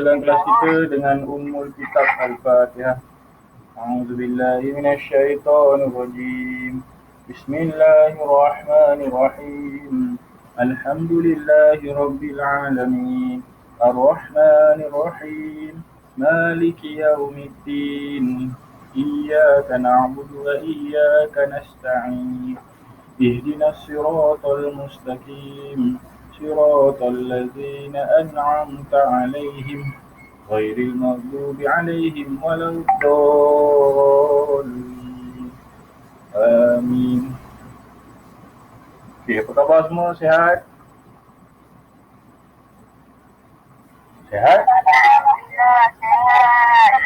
mulakan kelas kita dengan Ummul Kitab Al-Fatihah. A'udzubillahi minasyaitonirrajim. Bismillahirrahmanirrahim. Alhamdulillahi rabbil alamin. Ar-Rahmanir-Rahim. Maliki yaumiddin. Iyyaka na'budu wa iyyaka nasta'in. Ihdinas siratal mustaqim. صراط الذين أنعمت عليهم غير المغضوب عليهم ولا الضالين آمين. Okey, apa khabar semua? Sihat? Sihat?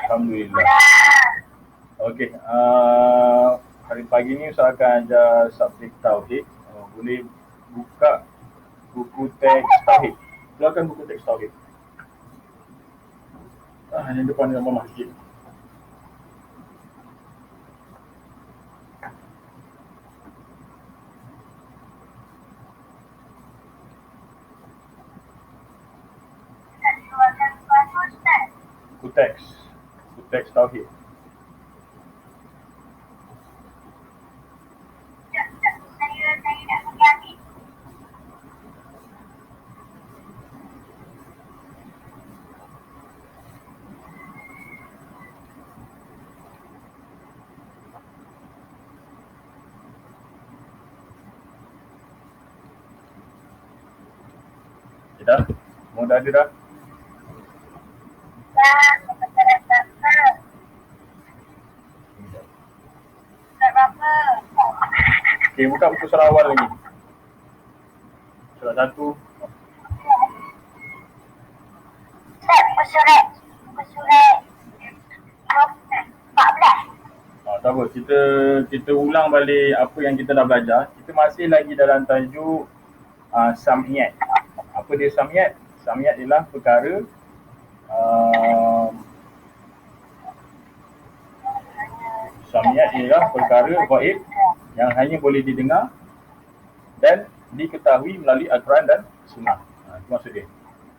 Alhamdulillah. Okey, hari pagi ni saya akan ajar subjek Tauhid. Boleh buka buku teks Tauhid. Keluarkan buku teks Tauhid. Yang depan gambar masjid. Buku teks Tauhid. Dah? Semua dah ada dah? Okey, buka buku surah awal lagi. Surah 1. Surat 14. Tak apa, kita ulang balik apa yang kita dah belajar. Kita masih lagi dalam tajuk Sam'iyat. Apa dia Sam'iyat? Sam'iyat ialah perkara Sam'iyat ialah perkara gaib yang hanya boleh didengar dan diketahui melalui Al-Quran dan Sunnah. Itu maksud dia.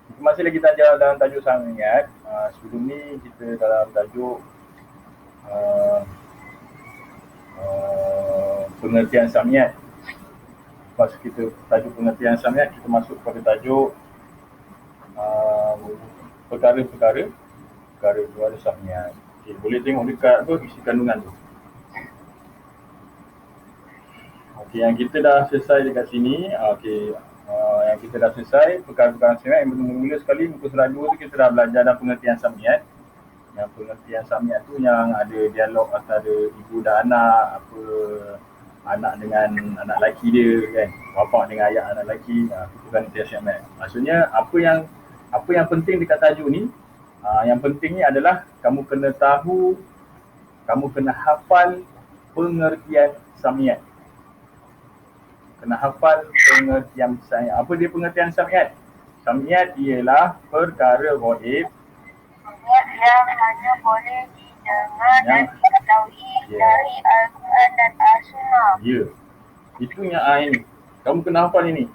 Kita masih lagi dalam tajuk Sam'iyat. Sebelum ni kita dalam tajuk pengertian Sam'iyat. Lepas kita tajuk pengertian Sam'iyat, kita masuk pada tajuk perkara-perkara Sam'iyat. Okay, boleh tengok dekat tu isi kandungan tu. Okey, yang kita dah selesai dekat sini. Yang kita dah selesai perkara-perkara Sam'iyat. Yang mula sekali muka surat 2 tu kita dah belajar dah pengertian Sam'iyat. Yang pengertian Sam'iyat tu yang ada dialog antara ibu dan anak, apa anak dengan anak lelaki dia kan, bapa dengan ayah anak lelaki. Itu kan Sam'iyat. Maksudnya apa yang penting dekat tajuk ni, yang penting ni adalah kamu kena tahu, kamu kena hafal pengertian Sam'iyat. Kena hafal pengertian Sam'iyat. Apa dia pengertian Sam'iyat? Sam'iyat ialah perkara gaib yang hanya boleh didengar dan diketahui dari Al-Quran dan As-Sunnah. Ya. Itu yang ini. Kamu kena hafal ini.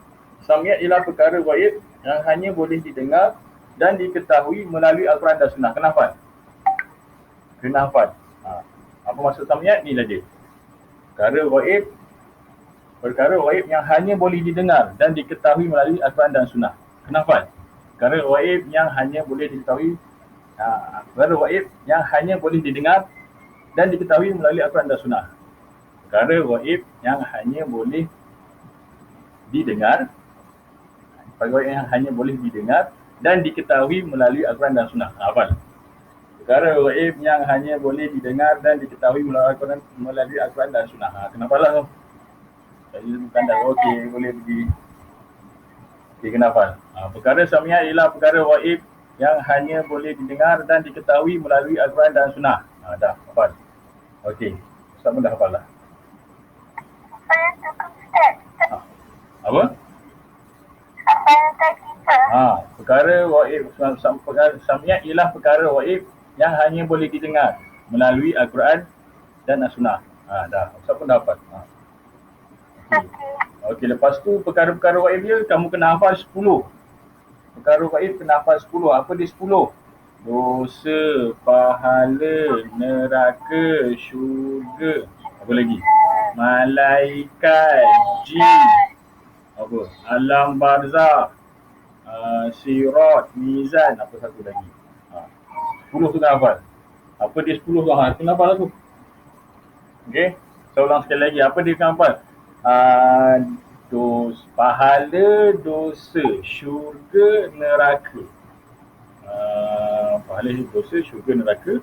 Sam'iyat ialah perkara gaib yang hanya boleh didengar dan diketahui melalui Al-Quran dan Sunnah. Kena hafal. Kena hafal. Apa maksud Sam'iyat? Inilah dia. Perkara gaib yang hanya boleh didengar dan diketahui melalui Al-Quran dan Sunnah. Kena hafal. Perkara gaib yang hanya boleh diketahui, perkara gaib yang hanya boleh didengar dan diketahui melalui Al-Quran dan Sunnah. Perkara gaib yang hanya boleh didengar, perkara gaib yang hanya boleh didengar dan diketahui melalui Al-Quran dan Sunnah. Hafal. Perkara gaib yang hanya boleh didengar dan diketahui melalui Al-Quran dan Sunnah. Kenapa lah tu? Jadi bukan dah. Okey, boleh pergi. Okey, kenapa? Perkara Sam'iyat ialah perkara gaib yang hanya boleh didengar dan diketahui melalui Al-Quran dan Sunnah. Dah, hafal. Okey, Ustaz pun dah hafal lah. Apa yang cukup Ustaz? Apa? Apa yang tadi Ustaz? Perkara gaib, Sam'iyat ialah perkara gaib yang hanya boleh didengar melalui Al-Quran dan As-Sunnah. Dah, Ustaz pun dah hafal. Okey, lepas tu perkara-perkara gaib dia kamu kena hafal 10. Perkara gaib kena hafal 10. Apa dia 10? dosa, pahala, neraka, syurga. Apa lagi? Malaikat, jin, apa? Alam barzakh, sirat, mizan, apa satu lagi? 10 tu dah hafal. Apa dia 10 tu? Kena hafal lah tu. Okey. Saya ulang sekali lagi. Apa dia kena hafal? Pahala, dosa, syurga, neraka. Pahala, dosa, syurga, neraka.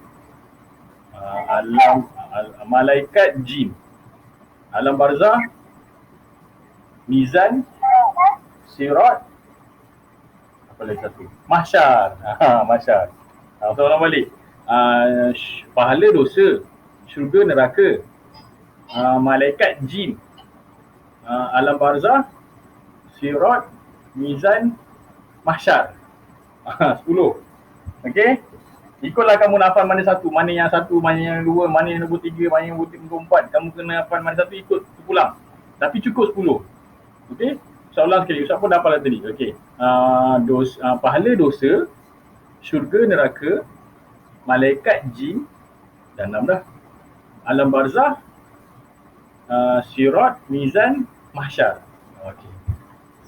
Malaikat, jin. Alam barzakh, mizan, sirat, apa lagi satu? Mahsyar. Mahsyar. Saya ulang balik. Pahala, dosa, syurga, neraka. Malaikat, jin. Alam barzakh, sirat, mizan, mahsyar. 10. Okey? Ikutlah kamu nak hafal mana satu, mana yang satu, mana yang dua, mana yang nombor 3, mana yang nombor 4. Kamu kena hafal mana satu, ikut pulang. Tapi cukup 10. Okey? Saya ulang sekali. Ustaz pun dah hafal tadi. Okey. Pahala, dosa, syurga, neraka, malaikat, jin, dan 6 dah. Alam barzakh, sirat, mizan, mahsyar. Okey.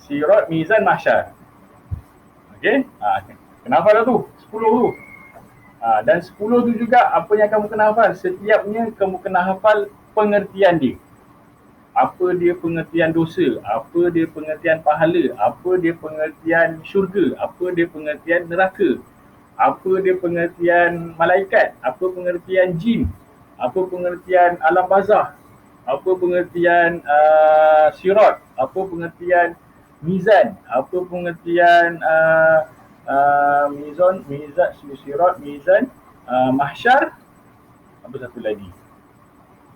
Sirat, mizan, mahsyar. Okey? Kenapa dah tu? 10 tu. Dan 10 tu juga apa yang kamu kena hafal. Setiapnya kamu kena hafal pengertian dia. Apa dia pengertian dosa, apa dia pengertian pahala, apa dia pengertian syurga, apa dia pengertian neraka, apa dia pengertian malaikat, apa pengertian jin, apa pengertian alam barzakh, apa pengertian sirat, apa pengertian mizan, apa pengertian mizan, sirat, mizan, mahsyar, apa satu lagi?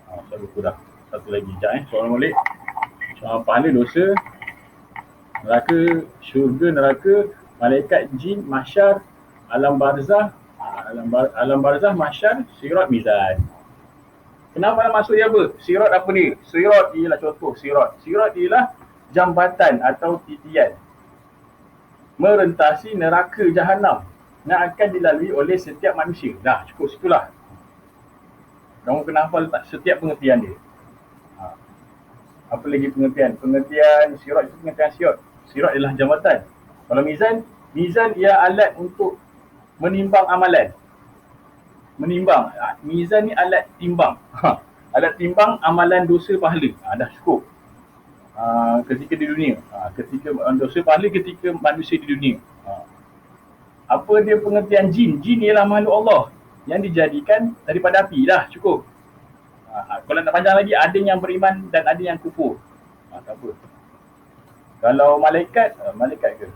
Saya lupa dah. Satu lagi, sekejap soalan balik. Pahala, dosa, neraka, syurga, neraka, malaikat, jin, mahsyar, alam barzakh, alam barzakh, mahsyar, sirat, mizan. Kenapa nak masuk dia apa? Sirat apa ni? Sirat ialah contoh sirat. Sirat ialah jambatan atau titian merentasi neraka jahanam yang akan dilalui oleh setiap manusia. Dah, cukup situlah. Kamu kena hafal setiap pengertian dia. Apa lagi pengertian? Pengertian sirat itu pengertian sirat. Sirat ialah jambatan. Kalau mizan, mizan ia alat untuk menimbang amalan. Menimbang. Mizan ni alat timbang. Alat timbang amalan dosa pahala. Dah cukup. Ketika di dunia. Ketika dosa pahala ketika manusia di dunia. Apa dia pengertian jin? Jin ialah makhluk Allah yang dijadikan daripada api. Dah cukup. Kalau nak panjang lagi, ada yang beriman dan ada yang kufur. Tak apa. Kalau malaikat, malaikat ke?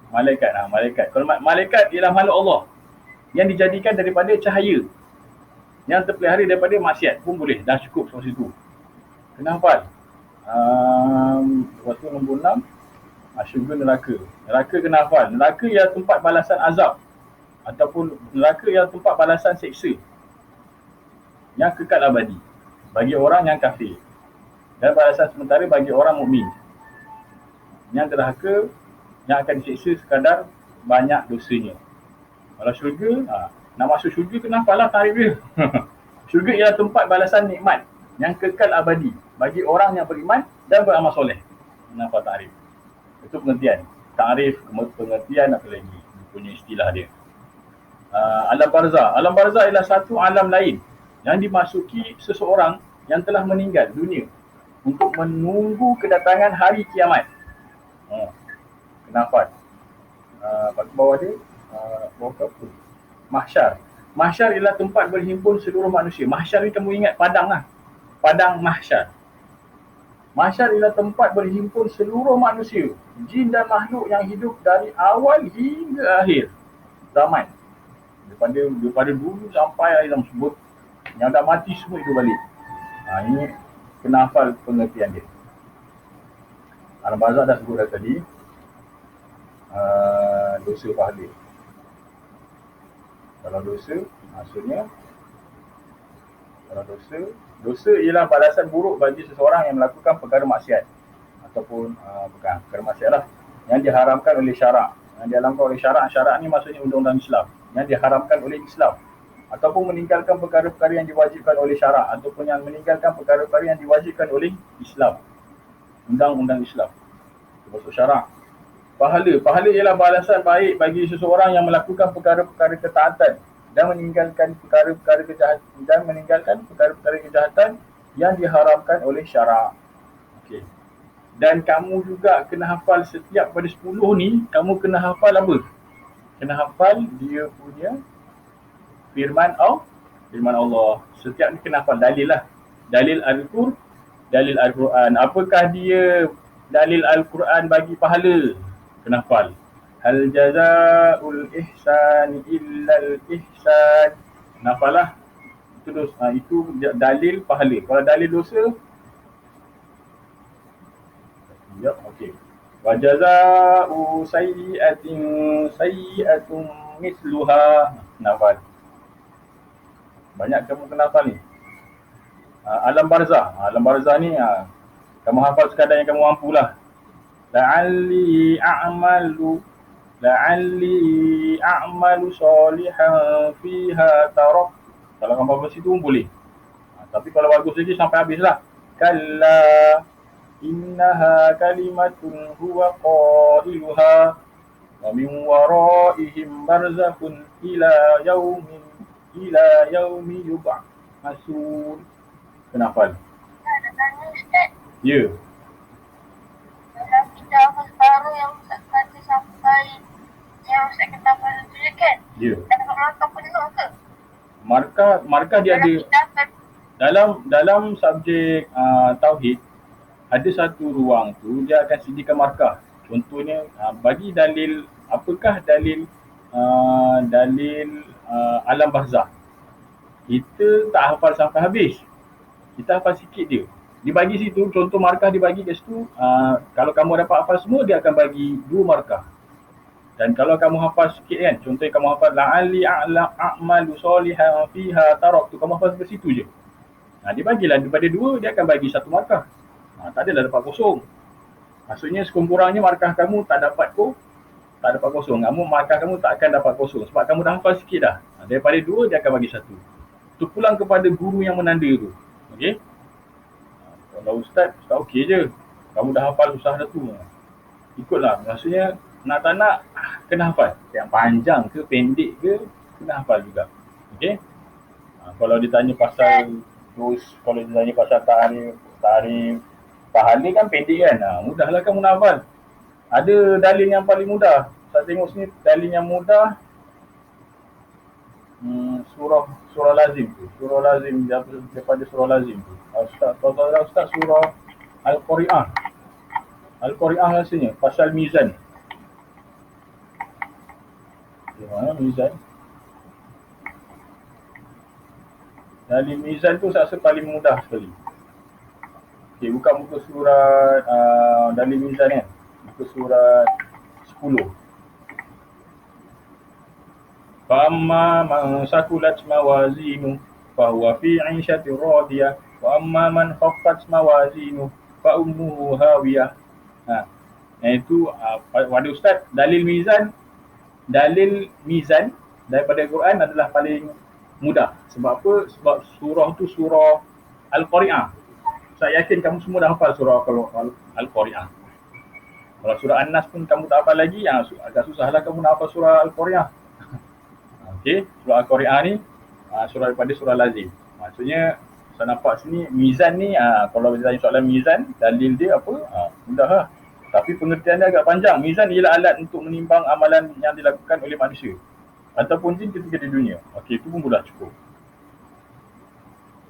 Malaikat. Malaikat. Kalau malaikat ialah makhluk Allah yang dijadikan daripada cahaya yang terpelihara daripada maksiat pun boleh. Dah cukup sampai situ. Kena hafal. Lepas tu nombor 6, syurga, neraka. Neraka kena hafal. Neraka ialah tempat balasan azab ataupun neraka ialah tempat balasan seksa yang kekal abadi bagi orang yang kafir dan balasan sementara bagi orang mukmin. Yang derhaka yang akan disiksa sekadar banyak dosanya. Kalau syurga, nak masuk syurga kena hafal lah tarikh dia. Syurga ialah tempat balasan nikmat yang kekal abadi bagi orang yang beriman dan beramal soleh. Kena hafal tarikh. Itu pengertian. Tarikh, pengertian apa lagi? Punya istilah dia. Alam barzakh. Alam barzakh ialah satu alam lain yang dimasuki seseorang yang telah meninggal dunia untuk menunggu kedatangan hari kiamat. Kena hafal. Bawah dia, bawah apa? Mahsyar. Mahsyar ialah tempat berhimpun seluruh manusia. Mahsyar ni kamu ingat padang lah. Padang mahsyar. Mahsyar ialah tempat berhimpun seluruh manusia, jin dan makhluk yang hidup dari awal hingga akhir zaman. Daripada dulu sampai akhir zaman sebut. Yang dah mati semua itu balik. Ini kena hafal pengertian dia. Alam barzakh dah sebut dah tadi. Dosa pahala. Kalau dosa, maksudnya kalau dosa ialah balasan buruk bagi seseorang yang melakukan perkara maksiat ataupun perkara maksiat lah yang diharamkan oleh syarak. Yang diharamkan oleh syarak ni maksudnya undang-undang Islam. yang diharamkan oleh Islam, ataupun meninggalkan perkara-perkara yang diwajibkan oleh syarak, ataupun yang meninggalkan perkara-perkara yang diwajibkan oleh Islam, undang-undang Islam, termasuk syarak. Pahala ialah balasan baik bagi seseorang yang melakukan perkara-perkara ketaatan dan meninggalkan perkara-perkara kejahatan yang diharamkan oleh syarak. Okey. Dan kamu juga kena hafal setiap pada 10 ni, kamu kena hafal apa? Kena hafal dia punya firman Allah. Setiap ni kena hafal dalil lah. Dalil Al-Quran. Apakah dia dalil Al-Quran bagi pahala? Kena hafal. Hal jazaa'ul ihsan illal ihsan. Kena hafal lah. Itu dalil pahala. Kalau dalil dosa, ya, okey. Wa jazaa'u sayyi'atun misluha. Kena hafal. Banyak kamu kena hafal ni. Alam barzah. Alam barzah ni kamu hafal sekadar yang kamu mampu lah. La'alli a'malu salihan fiha tarak. Kalau kamu hafal situ pun boleh. Tapi kalau bagus lagi sampai habis lah. Kalla innaha kalimatun huwa qailuha wa min waraihim barzakhun ila yaumi yub'atsun. Kena hafal. Ada tanya Ustaz. Ya. Dalam kita baru yang Ustaz kata sampai yang Ustaz kata hafal tu je kan? Ya. Dan markah penuh ke? Markah dia ada dalam subjek tauhid, ada satu ruang tu dia akan sediakan markah. Contohnya bagi dalil, apakah dalil alam barzah. Kita tak hafal sampai habis. Kita hafal sikit je. Dibagi situ, contoh markah dibagi kat situ, kalau kamu dapat hafal semua, dia akan bagi 2 markah. Dan kalau kamu hafal sikit kan, contohnya kamu hafal la'alli a'malu salihan fiha tarak tu, kamu hafal sampai situ je. Dia bagilah daripada 2, dia akan bagi 1 markah. Tak adalah dapat kosong. Maksudnya sekurang-kurangnya markah kamu tak dapat kosong. Markah kamu tak akan dapat kosong sebab kamu dah hafal sikit dah. Daripada 2, dia akan bagi 1. Tu pulang kepada guru yang menanda tu. Okey? Kalau ustaz okey je. Kamu dah hafal susah dah tu. Ikutlah. Maksudnya nak tak nak kena hafal. Yang panjang ke pendek ke kena hafal juga. Okey? Kalau ditanya pasal kalau ditanya pasal tarikh pahala kan pendek kan. Mudahlah kamu nak hafal. Ada dalil yang paling mudah. Saya tengok sini dalil yang mudah. Surah lazim tu. Surah lazim daripada surah lazim tu. Ustaz surah Al-Qari'ah. Al-Qari'ah rasanya pasal mizan. Di mana mizan? Dalil mizan tu saya rasa paling mudah sekali. Okey, buka muka surat dalil mizan kan. Muka surat 10. Fa'amma man sakulat mawazinu fahuwa fi 'ishatin radiyah wa amma man khaffat mawazinu fa ummuhu hawiyah. Itu pada ustaz dalil mizan daripada Quran adalah paling mudah. Sebab apa? Sebab surah tu surah Al-Qari'ah. Saya yakin kamu semua dah hafal surah Al-Qari'ah. Kalau surah An-Nas pun kamu tak hafal lagi, agak susahlah kamu nak hafal surah Al-Qari'ah. Okey, surah Al-Qari'ah ni surah daripada surah lazim. Maksudnya saya nampak sini mizan ni kalau ditanya soalan mizan, dalil dia apa? Mudah lah. Tapi pengertian dia agak panjang. Mizan ialah alat untuk menimbang amalan yang dilakukan oleh manusia ataupun jin ketika di dunia. Okey, itu pun mudah cukup.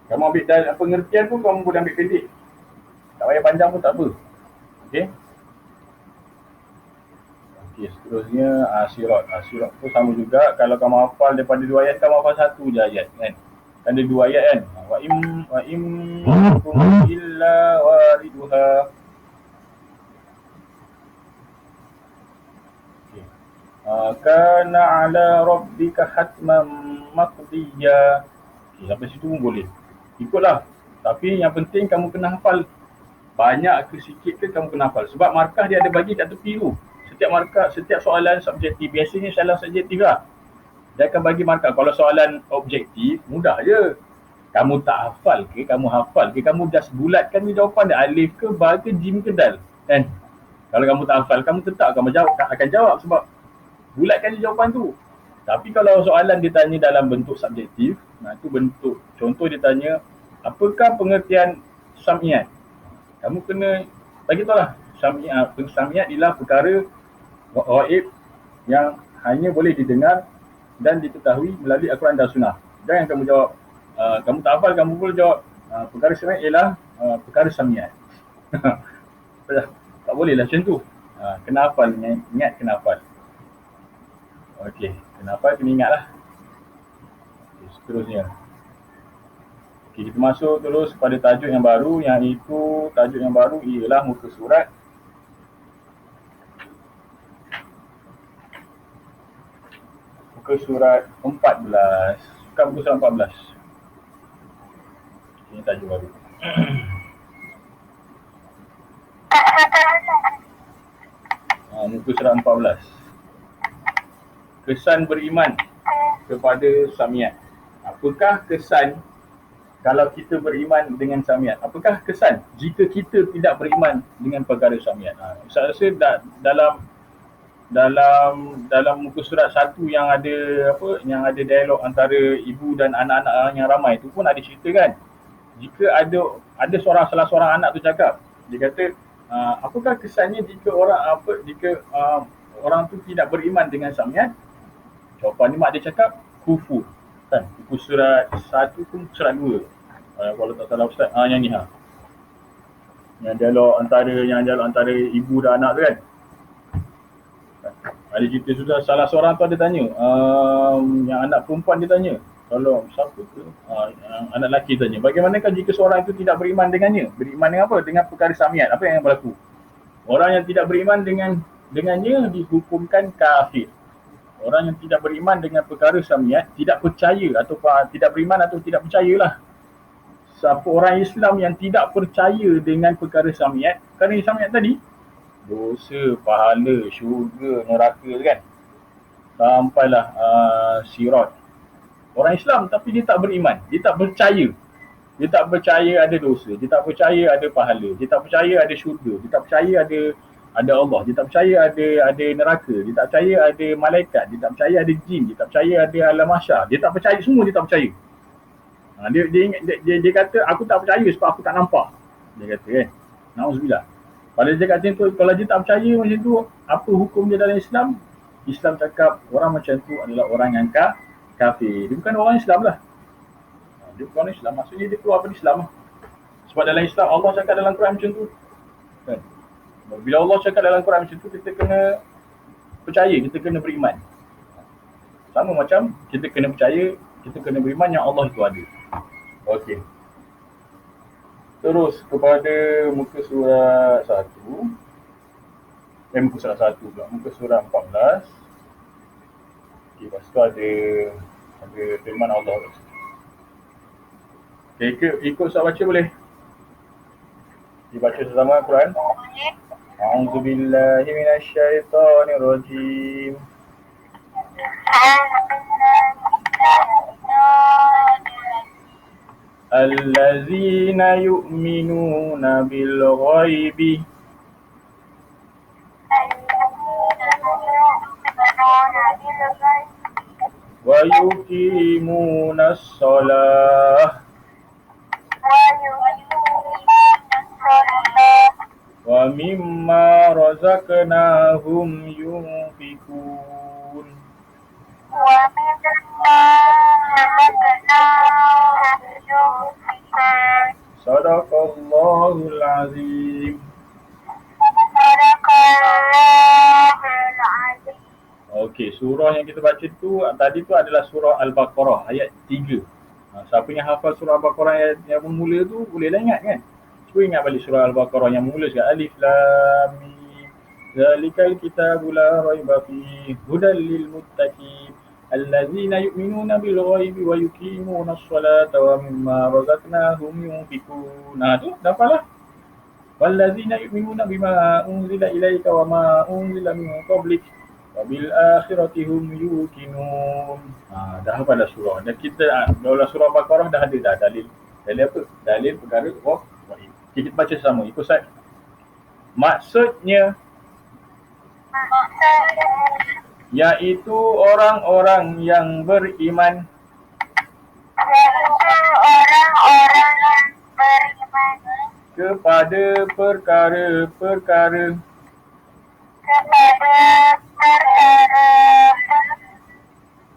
Kamu ambil pengertian pun kamu boleh ambil pendek. Tak payah panjang pun tak apa. Okey. Okey, seterusnya sirat. Sirat tu sama juga. Kalau kamu hafal daripada 2 ayat, kamu hafal 1 je ayat kan. Kan ada 2 ayat kan. Wa im illa wariduha. Kana ala rabbika hatman maqdiya. Okay, sampai situ pun boleh. Ikutlah. Tapi yang penting kamu kena hafal. Banyak ke sikit ke kamu kena hafal. Sebab markah dia ada bagi kat tepi tu. Setiap soalan subjektif. Biasanya salah subjektif lah. Dia akan bagi markah. Kalau soalan objektif, mudah je. Kamu tak hafal ke, kamu hafal ke, kamu just bulatkan ni jawapan dia, alif ke, ba ke, jim ke, dal. Kan? Kalau kamu tak hafal, kamu tetap akan jawab sebab bulatkan je jawapan tu. Tapi kalau soalan ditanya dalam bentuk subjektif, itu bentuk, contoh dia tanya, apakah pengertian samiat? Kamu kena bagi tahu lah, samiat ialah perkara ghaib yang hanya boleh didengar dan diketahui melalui Al-Quran dan Sunnah. Jangan kamu jawab, kamu tak hafal, kamu pun jawab, perkara samiat ialah perkara samiat. Tak boleh lah macam tu. Kena hafal, ingat kena hafal. Okey, kena hafal, kena ingat lah. Okay, seterusnya. Okay, kita masuk terus pada tajuk yang baru, yang itu tajuk yang baru ialah muka surat surat 14. Bukan muka surat 14. Ini tajuk baru. Muka surat 14. Kesan beriman kepada samiat. Apakah kesan kalau kita beriman dengan samiat? Apakah kesan jika kita tidak beriman dengan perkara samiat? Saya rasa dalam muka surat 1 yang ada dialog antara ibu dan anak-anak yang ramai tu pun ada cerita kan. Jika ada salah seorang anak tu cakap, dia kata, apakah kesannya jika orang tu tidak beriman dengan samiat? Jawapan ni mak dia cakap kufur. Kan? Muka surat 1 pun surat 2. Kalau tak salah ustaz, yang ni Yang dialog antara ibu dan anak tu kan. Ada cerita sudah, salah seorang tu ada tanya, yang anak perempuan dia tanya, kalau siapa tu, anak lelaki tanya, bagaimanakah jika seorang itu tidak beriman dengannya? Beriman dengan apa? Dengan perkara samiat. Apa yang berlaku? Orang yang tidak beriman dengannya dihukumkan kafir. Orang yang tidak beriman dengan perkara samiat, tidak percaya atau tidak beriman atau tidak percayalah. Siapa orang Islam yang tidak percaya dengan perkara samiat, perkara samiat tadi, dosa, pahala, syurga, neraka kan, sampailah sirat. Orang Islam tapi dia tak beriman, dia tak percaya. Dia tak percaya ada dosa, dia tak percaya ada pahala, dia tak percaya ada syurga, dia tak percaya ada Allah, dia tak percaya ada neraka, dia tak percaya ada malaikat, dia tak percaya ada jin, dia tak percaya ada alam mahsyar, dia tak percaya, semua dia tak percaya. Dia kata aku tak percaya sebab aku tak nampak. Dia kata kan. Nauzubillah. Pada dia cakap macam tu, kalau dia tak percaya macam tu, apa hukum dia dalam Islam? Islam cakap orang macam tu adalah orang yang kafir. Dia bukan orang Islam lah. Dia bukan orang Islam, maksudnya dia keluar dari Islam lah. Sebab dalam Islam Allah cakap dalam Quran macam tu kan? Bila Allah cakap dalam Quran macam tu, kita kena percaya, kita kena beriman. Sama macam kita kena percaya, kita kena beriman yang Allah itu ada. Okey. Terus kepada muka surat 1. Muka surat 1 pula. Muka surat 14. Okey, lepas tu ada firman Allah. Okey, ikut Ustaz baca boleh? Dibaca sama Quran. A'udzubillahi minasyaitonirrajim. Allazina yu'minuna bil ghaibi wa yuqimuna shalah wa mimma razaqnahum yunfikun. Sadaqallahul azim. Okey, surah yang kita baca tu tadi tu adalah surah Al-Baqarah ayat 3. Siapa yang hafal surah Al-Baqarah ayat yang bermula tu bolehlah ingat kan? Cuba ingat balik surah Al-Baqarah yang mula sekali, Alif Lam Mim. Zalikal kitabul la raiba fihi hudal lil muttaqin allazina yu'minuna bil ghaibi wa yuqimuna as-salata wa mimma razaqnahum yunfikun. Tu dah hafalah. Wallazina yu'minuna bima unzila ilaika wa ma unzila min qablik Wabil akhirati hum yuqinun. Dah hafal dah surah. Dan kita dalam surah Baqarah dah ada dah dalil. Dalil apa? Dalil perkara wahid. Kita baca sama. Ikut Ustaz. Maksudnya yaitu orang-orang yang beriman kepada perkara-perkara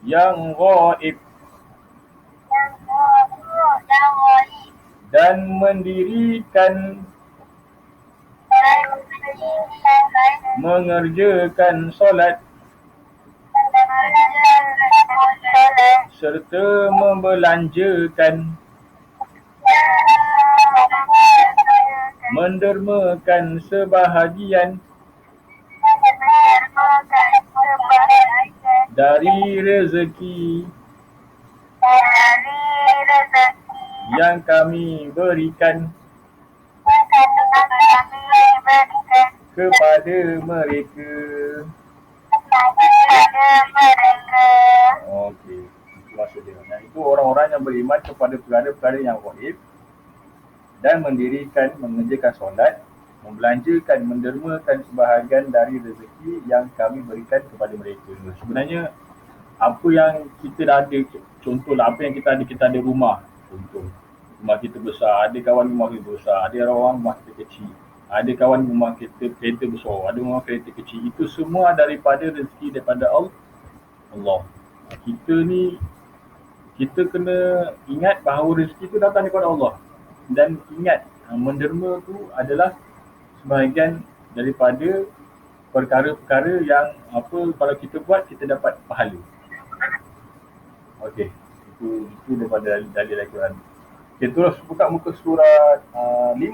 yang ghaib dan mendirikan mengerjakan solat serta membelanjakan mendermakan sebahagian dari rezeki yang kami berikan kepada mereka. Okey, itu maksud dia. Yang itu orang-orang yang beriman kepada perkara-perkara yang ghaib dan mendirikan, mengerjakan solat, membelanjakan, mendermakan sebahagian dari rezeki yang kami berikan kepada mereka. Sebenarnya apa yang kita dah ada, contohlah apa yang kita ada rumah. Contoh, rumah kita besar, ada kawan rumah kita besar, ada orang rumah kita kecil, ada kawan rumah kita kereta besar, ada rumah kereta kecil. Itu semua daripada rezeki daripada Allah. Kita kena ingat bahawa rezeki itu datang daripada Allah. Dan ingat, menderma tu adalah sebahagian daripada perkara-perkara yang kalau kita buat kita dapat pahala. Okey, itu daripada dalil Al-Quran. Okay, terus buka muka surat 15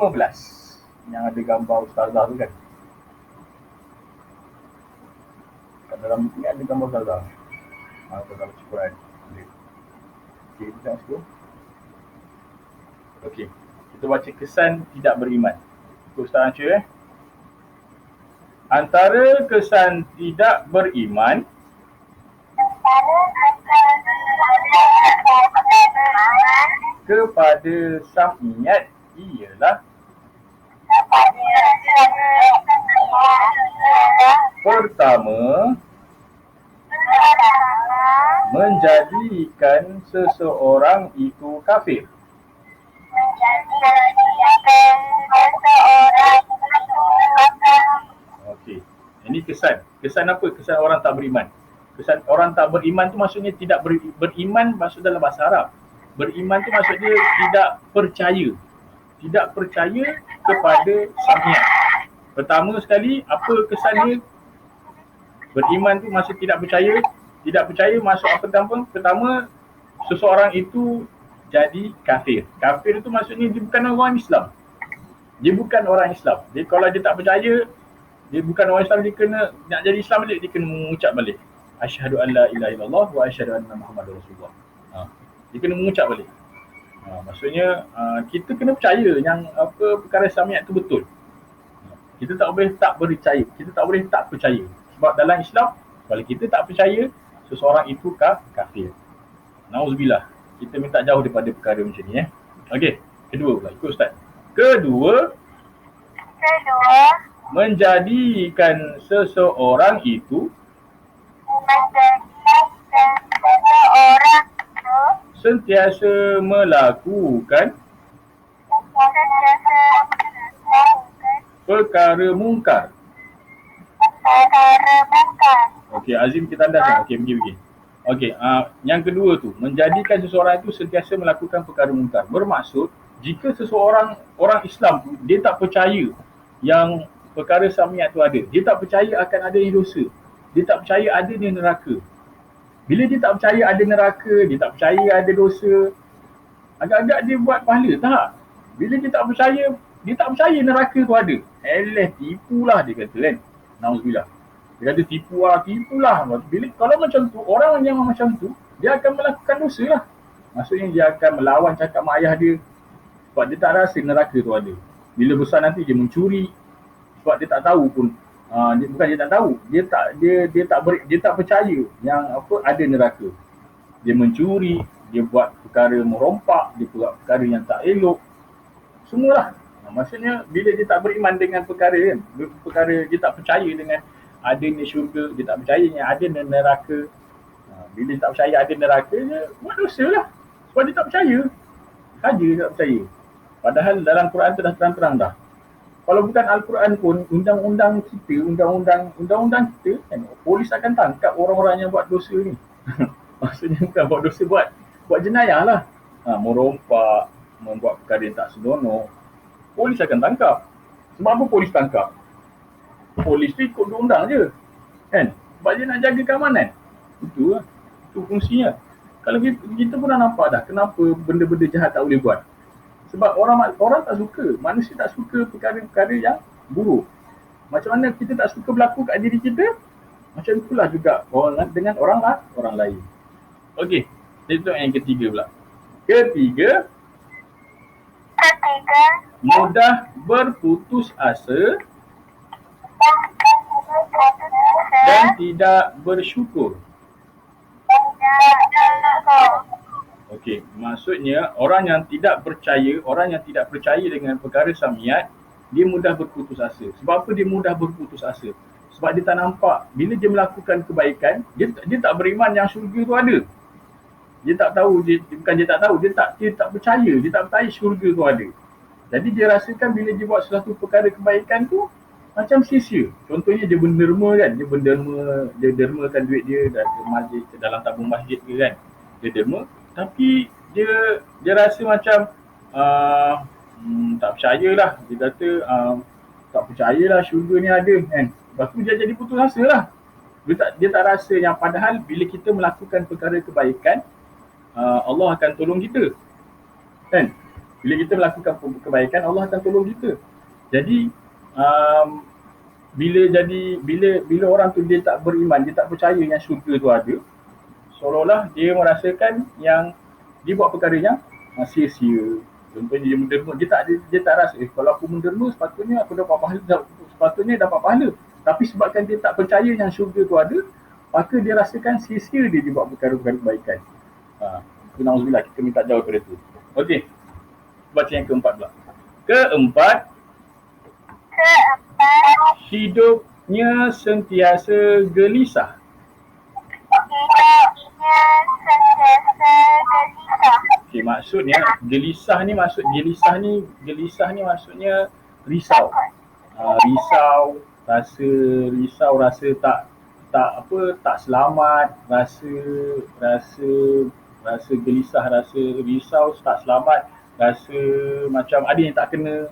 yang ada gambar ustazah tu kan. Kat dalam ni ada gambar ustazah. Dalam Al-Quran. Okey, kita masuk. Okey, kita baca kesan tidak beriman. Ustaz Ansur Antara kesan tidak beriman kepada Sam'iyat ialah pertama, menjadikan seseorang itu kafir. Okey, ini kesan. Kesan apa? Kesan orang tak beriman. Kesan orang tak beriman tu maksudnya tidak beriman maksud dalam bahasa Arab. Beriman tu maksudnya tidak percaya. Tidak percaya kepada Sam'iyat. Pertama sekali, apa kesannya? Beriman tu maksud tidak percaya. Tidak percaya maksud apa pertama, seseorang itu jadi kafir. Kafir itu maksudnya dia bukan orang Islam. Dia bukan orang Islam. Jadi kalau dia tak percaya, dia bukan orang Islam, dia kena nak jadi Islam balik, dia kena mengucap balik. Asyhadu an la ilaha illallah wa asyhadu anna Muhammadar Rasulullah. Dia kena mengucap balik. Maksudnya kita kena percaya yang perkara Sam'iyat itu betul. Kita tak boleh tak percaya. Kita tak boleh tak percaya. Sebab dalam Islam, kalau kita tak percaya, seseorang itu kafir. Nauzubillah. Kita minta jauh daripada perkara macam ni. Okey, kedua pula. Ikut Ustaz. Kedua, menjadikan seseorang itu sentiasa melakukan perkara mungkar. Okey, Azim kita tanda kan? Okey, pergi. Okey, yang kedua tu, menjadikan seseorang itu sentiasa melakukan perkara mungkar. Bermaksud, jika seseorang orang Islam tu, dia tak percaya yang perkara Sam'iyat tu ada. Dia tak percaya akan adanya dosa. Dia tak percaya adanya neraka. Bila dia tak percaya ada neraka, dia tak percaya ada dosa, agak-agak dia buat pahala, tak? Bila dia tak percaya neraka tu ada. Tipulah dia kata kan. Nauzubillah. Dia kata tipulah. Bila kalau macam tu, orang yang macam tu, dia akan melakukan dosa lah. Maksudnya dia akan melawan cakap mak ayah dia. Sebab dia tak rasa neraka tu ada. Bila besar nanti dia mencuri. Sebab dia tak tahu pun Bukan dia tak tahu, dia tak percaya yang ada neraka. Dia mencuri, dia buat perkara merompak, dia buat perkara yang tak elok, semualah. Maksudnya bila dia tak beriman dengan perkara kan, perkara dia tak percaya dengan adanya syurga, dia tak percaya yang ada neraka. Bila dia tak percaya ada neraka, dia buat dosa lah. Sebab dia tak percaya. Saja dia tak percaya. Padahal dalam Quran tu dah terang-terang dah. Kalau bukan Al-Quran pun, undang-undang kita kan, polis akan tangkap orang-orang yang buat dosa ni. Maksudnya bukan buat dosa, buat jenayah lah. Merompak, membuat perkara yang tak senonoh, polis akan tangkap. Sebab apa polis tangkap? Polis tu ikut undang je, kan? Sebab dia nak jaga keamanan. Itu lah, itu fungsinya. Kalau kita pun dah nampak dah kenapa benda-benda jahat tak boleh buat. Sebab orang tak suka, manusia tak suka perkara-perkara yang buruk. Macam mana kita tak suka berlaku kat diri kita, macam itulah juga dengan orang lain. Okey, itu yang ketiga pula. Ketiga, mudah berputus asa dan tidak bersyukur. Okey, maksudnya orang yang tidak percaya dengan perkara samiat, dia mudah berputus asa. Sebab apa dia mudah berputus asa? Sebab dia tak nampak, bila dia melakukan kebaikan, dia tak beriman yang syurga tu ada. Dia tak tahu, dia tak percaya syurga tu ada. Jadi dia rasakan bila dia buat sesuatu perkara kebaikan tu macam sia-sia. Contohnya dia berderma kan, dia dermakan duit dia dalam tabung masjid ke kan. Dia derma, tapi dia rasa macam tak percayalah. Dia kata tak percayalah syurga ni ada kan. Lepas tu dia jadi putus asa lah. Dia tak rasa yang padahal bila kita melakukan perkara kebaikan, Allah akan tolong kita. Kan? Bila kita melakukan kebaikan, Allah akan tolong kita. Jadi bila orang tu dia tak beriman, dia tak percaya yang syurga tu ada, seolah-olah dia merasakan yang dia buat perkara yang sia-sia. Contohnya dia menderma, dia tak rasa kalau aku menderma sepatutnya aku dapat pahala. Tapi sebabkan dia tak percaya yang syurga tu ada, maka dia rasakan sia-sia dia buat perkara-perkara kebaikan. Na'udzubillah, kita minta jauh daripada itu. Okey, baca yang keempat pula. Keempat, hidupnya sentiasa gelisah. Okey, maksudnya gelisah ni maksudnya risau. Rasa tak selamat, rasa gelisah, rasa risau, tak selamat, rasa macam ada yang tak kena.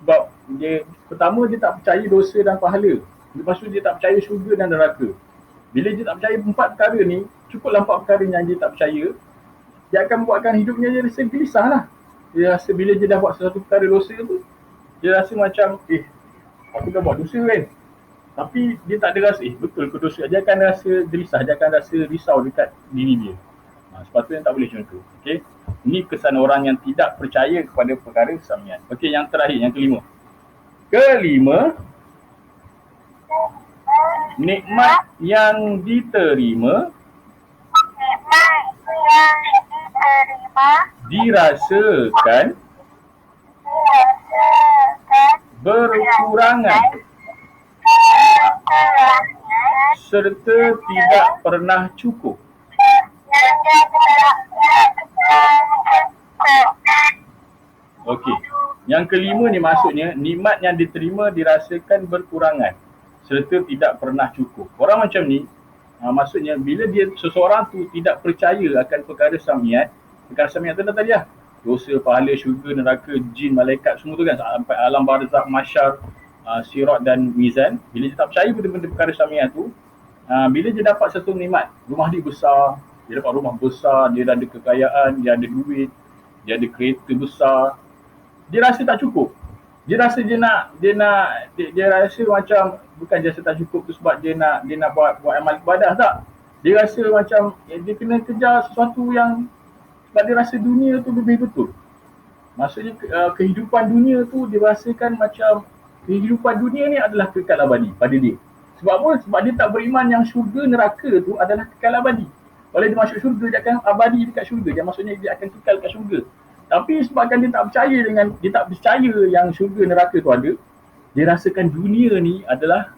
Sebab pertama dia tak percaya dosa dan pahala. Lepas tu dia tak percaya syurga dan neraka. Bila dia tak percaya 4 perkara ni, cukuplah 4 perkara yang dia tak percaya, dia akan buatkan hidupnya dia rasa gelisah lah. Dia rasa bila dia dah buat sesuatu perkara dosa tu, dia rasa macam aku dah buat dosa kan. Tapi dia tak ada rasa betul ke dosa. Dia akan rasa gelisah, dia akan rasa risau dekat diri dia. Sepatutnya tak boleh macam tu. Okay? Ini kesan orang yang tidak percaya kepada perkara samiat. Okey, yang terakhir, yang kelima. Nikmat yang diterima dirasakan berkurangan serta tidak pernah cukup. Okey. Yang kelima ni maksudnya nikmat yang diterima dirasakan berkurangan serta tidak pernah cukup. Orang macam ni maksudnya bila seseorang tu tidak percaya akan perkara samiat tu dah tadi lah. Dosa, pahala, syurga, neraka, jin, malaikat, semua tu kan, sampai alam barzakh, mahsyar, sirat dan mizan. Bila dia tak percaya benda-benda perkara samiat tu, bila dia dapat satu nikmat, rumah dia besar, dia dapat rumah besar, dia ada kekayaan, dia ada duit, dia ada kereta besar, dia rasa tak cukup. Dia rasa dia rasa macam bukan dia rasa tak cukup tu sebab dia nak buat amal ibadah, tak. Dia rasa macam dia kena kejar sesuatu yang sebab dia rasa dunia tu lebih betul. Maksudnya kehidupan dunia tu dia rasakan macam Kehidupan dunia ni adalah kekal abadi pada dia. Sebab apa? Sebab dia tak beriman yang syurga neraka tu adalah kekal abadi. Kalau dia masuk syurga, dia akan abadi dekat syurga. Dia maksudnya dia akan kekal dekat syurga. Tapi sebabkan dia tak percaya yang syurga neraka tu ada, dia rasakan dunia ni adalah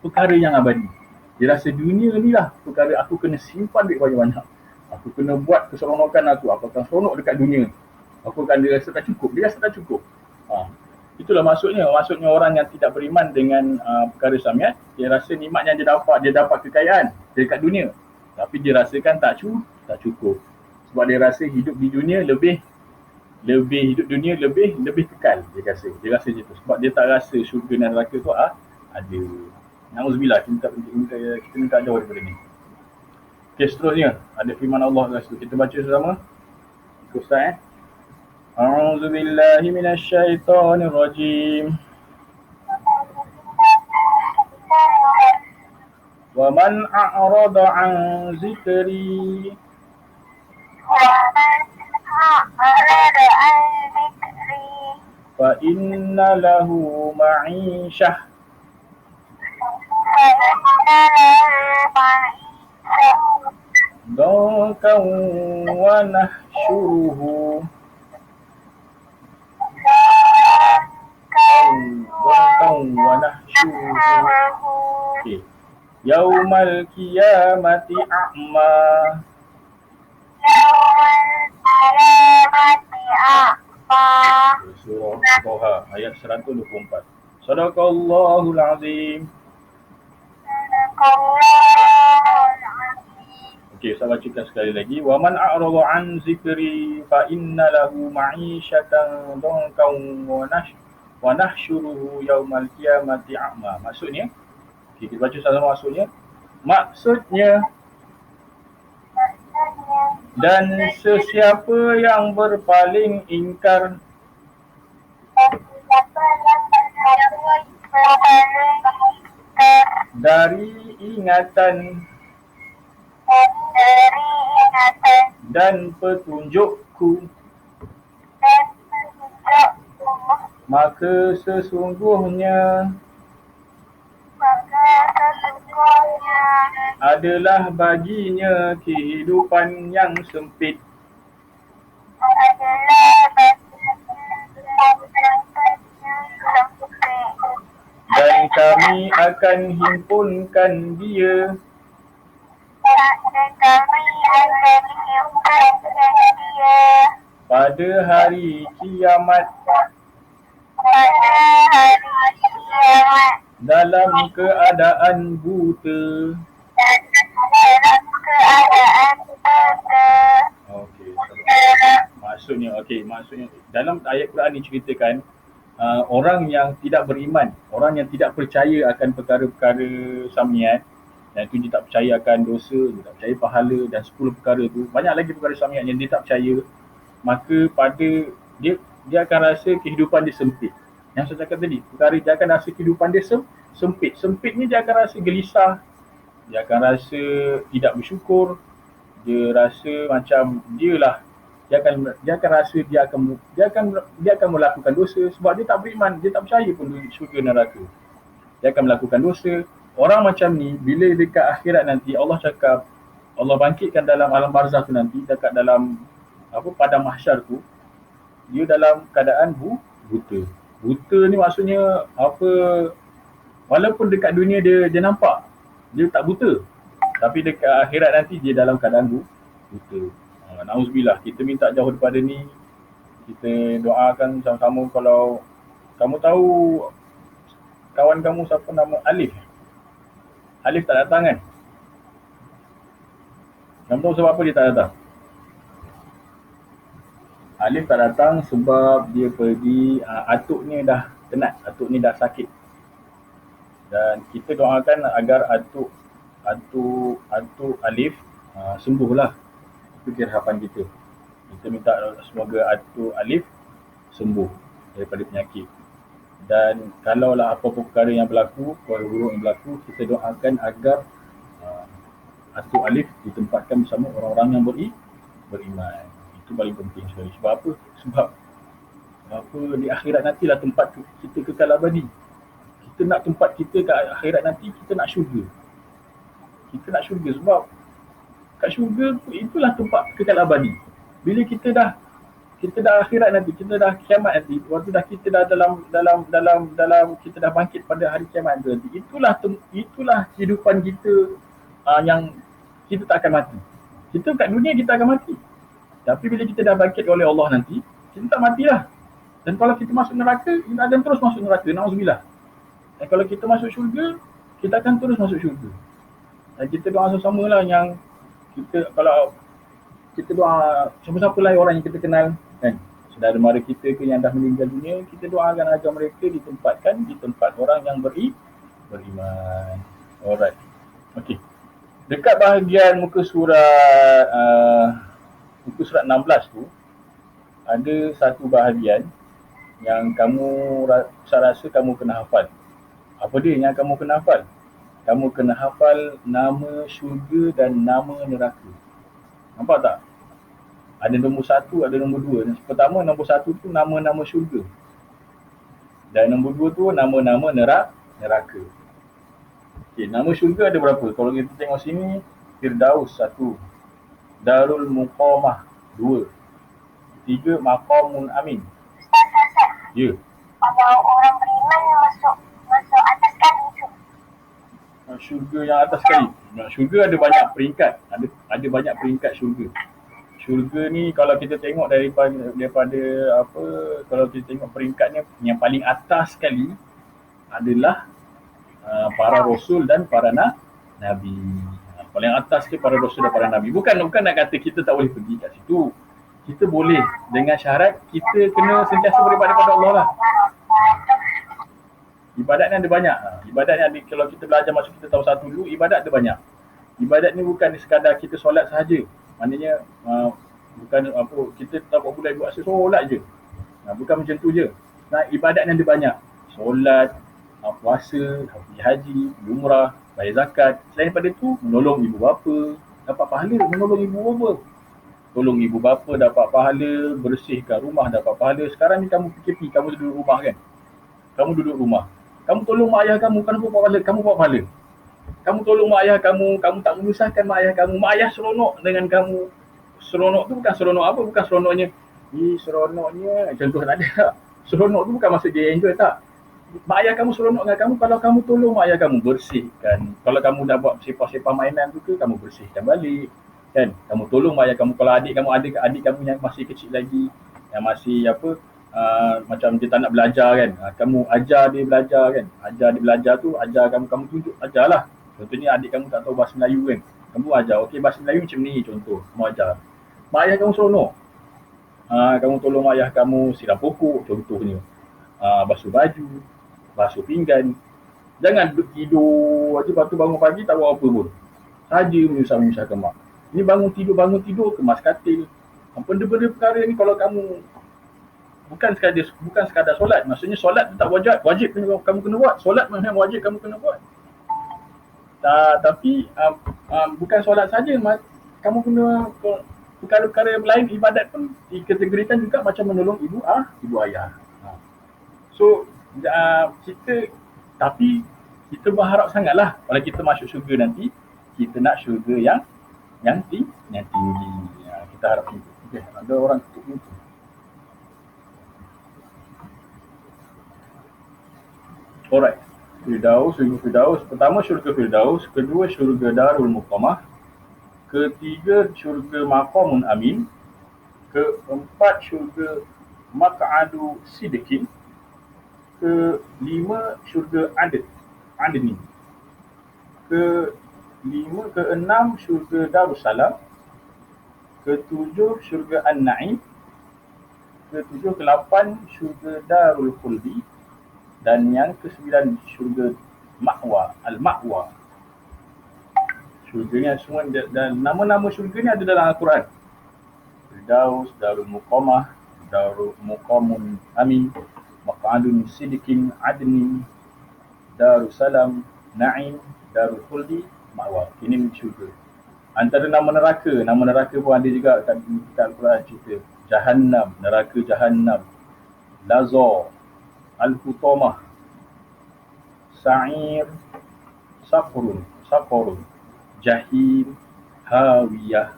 perkara yang abadi. Dia rasa dunia ni lah perkara aku kena simpan duit banyak-banyak. Aku kena buat keseronokan aku akan seronok dekat dunia. Aku akan dia rasa tak cukup. Dia rasa tak cukup. Itulah maksudnya orang yang tidak beriman dengan perkara samiat, dia rasa nikmat yang dia dapat kekayaan dekat dunia, tapi dia rasakan tak cukup. Sebab dia rasa hidup di dunia lebih kekal. Dia rasa macam tu. Sebab dia tak rasa syurga dan neraka tu ada. Nauzubillah, kita minta jauh daripada ni. Okey, seterusnya ada firman Allah kat situ. Kita baca sama. Ustaz أعوذ بالله من الشيطان الرجيم ومن أعرض عن ذكري فإن له معيشة ضنكا ونحشره Yaumal qiyamati a'ma. Surah Toha ayat 124. Sadaqallahul azim. Okey, saya bacakan sekali lagi. Wa man a'rada an zikri fa inna lahu ma'isyatan dhankan wa nahsyuruhu yaumal qiyamati a'ma. Maksudnya, okey, kita baca sama-sama maksudnya. Dan sesiapa yang berpaling ingkar dari ingatan dan petunjukku, maka sesungguhnya adalah baginya kehidupan yang sempit. Dan kami akan himpunkan dia pada hari kiamat dalam keadaan buta. Okey, maksudnya dalam ayat Quran ni ceritakan orang yang tidak beriman, orang yang tidak percaya akan perkara-perkara samiat, dan itu dia tak percaya akan dosa, dia tak percaya pahala dan 10 perkara tu, banyak lagi perkara samiat yang dia tak percaya, maka pada dia akan rasa kehidupan dia sempit. Yang saya cakap tadi, perkara dia akan rasa kehidupan dia sempit. Sempit ni dia akan rasa gelisah, dia akan rasa tidak bersyukur, dia rasa macam dia akan rasa dia akan melakukan dosa sebab dia tak beriman, dia tak percaya pun syurga neraka. Dia akan melakukan dosa. Orang macam ni bila dekat akhirat nanti Allah cakap, Allah bangkitkan dalam alam barzah tu nanti, dekat dalam padang mahsyar tu, dia dalam keadaan buta. Buta ni maksudnya walaupun dekat dunia dia nampak dia tak buta, tapi dekat akhirat nanti dia dalam keadaan buta. Nauzubillah, kita minta jauh daripada ni. Kita doakan sama-sama. Kalau kamu tahu kawan kamu siapa nama Alif tak datang kan? Kamu tahu sebab apa dia tak datang? Alif tak datang sebab dia pergi atuknya dah penat, atuknya dah sakit. Dan kita doakan agar atuk Alif sembuhlah. Itu harapan kita. Kita minta semoga atuk Alif sembuh daripada penyakit. Dan kalaulah apa-apa perkara yang berlaku, perkara buruk yang berlaku, kita doakan agar atuk Alif ditempatkan bersama orang-orang yang beriman. Itu paling penting sekali. Sebab apa? Sebab di akhirat nantilah tempat kita kekal abadi. Kita nak tempat kita kat akhirat nanti, kita nak syurga. Kita nak syurga sebab kat syurga itulah tempat kekal abadi. Bila kita dah akhirat nanti, kita dah kiamat nanti, waktu dah kita dah dalam kita dah bangkit pada hari kiamat nanti, itulah kehidupan kita yang kita tak akan mati. Kita kat dunia kita akan mati. Tapi bila kita dah bangkit oleh Allah nanti, kita tak matilah. Dan kalau kita masuk neraka, kita akan terus masuk neraka. Na'udzubillah. Dan kalau kita masuk syurga, kita akan terus masuk syurga. Dan kita doa sama-sama lah yang kita, kalau kita doa siapa-siapalah orang yang kita kenal kan, saudara mara kita ke yang dah meninggal dunia, kita doakan agar mereka ditempatkan di tempat orang yang beriman. Alright. Okey. Dekat bahagian muka surat 16 tu ada satu bahagian yang saya rasa kamu kena hafal. Apa dia yang kamu kena hafal? Kamu kena hafal nama syurga dan nama neraka. Nampak tak? Ada nombor 1, ada nombor 2. Pertama, nombor 1 tu nama-nama syurga. Dan nombor 2 tu nama-nama neraka. Okey, nama syurga ada berapa? Kalau kita tengok sini, Firdaus 1, Darul Muqamah 2, 3 Maqamun Amin. Ya. Kalau orang beriman masuk atas kali tu. Syurga yang atas sekali. Syurga ada banyak peringkat. Ada banyak peringkat syurga. Syurga ni kalau kita tengok daripada apa, kalau kita tengok peringkatnya, yang paling atas sekali adalah para rasul dan para nabi. Paling atas ke para rasul dan para nabi. Bukan nak kata kita tak boleh pergi kat situ. Kita boleh dengan syarat kita kena sentiasa beribadat kepada Allah lah. Ibadat ni ada banyak. Ibadat ni ada, kalau kita belajar masuk kita tahu satu dulu, ibadat ada banyak. Ibadat ni bukan sekadar kita solat sahaja. Maknanya bukan apa, kita tak boleh buat solat je. Bukan macam tu je. Ibadat ni ada banyak. Solat, puasa, pergi haji, umrah, bayar zakat. Selain daripada tu, menolong ibu bapa, dapat pahala. Menolong ibu bapa, tolong ibu bapa dapat pahala, bersihkan rumah dapat pahala. Sekarang ni kamu PKP, kamu duduk rumah kan? Kamu duduk rumah. Kamu tolong mak ayah kamu, kenapa buat pahala? Kamu buat pahala. Kamu tolong mak ayah kamu tak menyusahkan mak ayah kamu. Mak ayah seronok dengan kamu. Seronok tu bukan seronok apa? Bukan seronoknya, seronoknya, contoh tak ada. Seronok tu bukan maksud dia enjoy, tak. Mak ayah kamu seronok dengan kamu kalau kamu tolong mak ayah kamu bersihkan. Kalau kamu dah buat sepah-sepah mainan tu ke, kamu bersihkan balik. Kan? Kamu tolong mak ayah kamu. Kalau adik kamu ada adik kamu yang masih kecil lagi, yang masih macam dia tak nak belajar kan, kamu ajar dia belajar kan. Ajar dia belajar tu, ajar kamu tunjuk, ajarlah. Contohnya adik kamu tak tahu bahasa Melayu kan, kamu ajar, okey bahasa Melayu macam ni contoh, kamu ajar. Mak ayah kamu seronok. Kamu tolong mak ayah kamu siram pokok contohnya. Basuh baju, basuh pinggan. Jangan duduk tidur aja, lepas tu bangun pagi tak buat apa pun. Saja menyusah-menyusahkan mak. Ni bangun tidur, kemas katil. Benda-benda perkara ni kalau kamu bukan sekadar solat. Maksudnya solat tu tak wajib kamu kena buat. Solat memang wajib kamu kena buat. Tapi bukan solat saja, kamu kena perkara-perkara lain, ibadat pun dikategorikan juga macam menolong ibu ayah. So tapi kita berharap sangatlah kalau kita masuk syurga nanti, kita nak syurga yang tinggi. Kita harap itu. Okey, ada orang tutup itu. Alright. Firdaus. Pertama syurga Firdaus, kedua syurga Darul Muqamah, ketiga syurga Maqamun Amin, keempat syurga Maq'adu Sidqin, kelima syurga Adni, keenam syurga Darussalam, ketujuh syurga An-Na'im, ke-8 syurga Darul Khuldi, dan yang ke-9 syurga Al-Ma'wa. Syurganya semua, dan nama-nama syurga ni ada dalam Al-Quran. Firdaus, Darul Muqamah, Darul Muqamun Amin, Maq'adun Sidqin, Adni, Darussalam, Na'im, Darul Khuldi, Ma'wa. Ini syurga. Antara nama neraka pun ada juga kat Al-Quran cerita. Jahannam, neraka Jahannam. Laza, Al-Hutamah, Sa'ir, Safarun, Jahim, Hawiyah.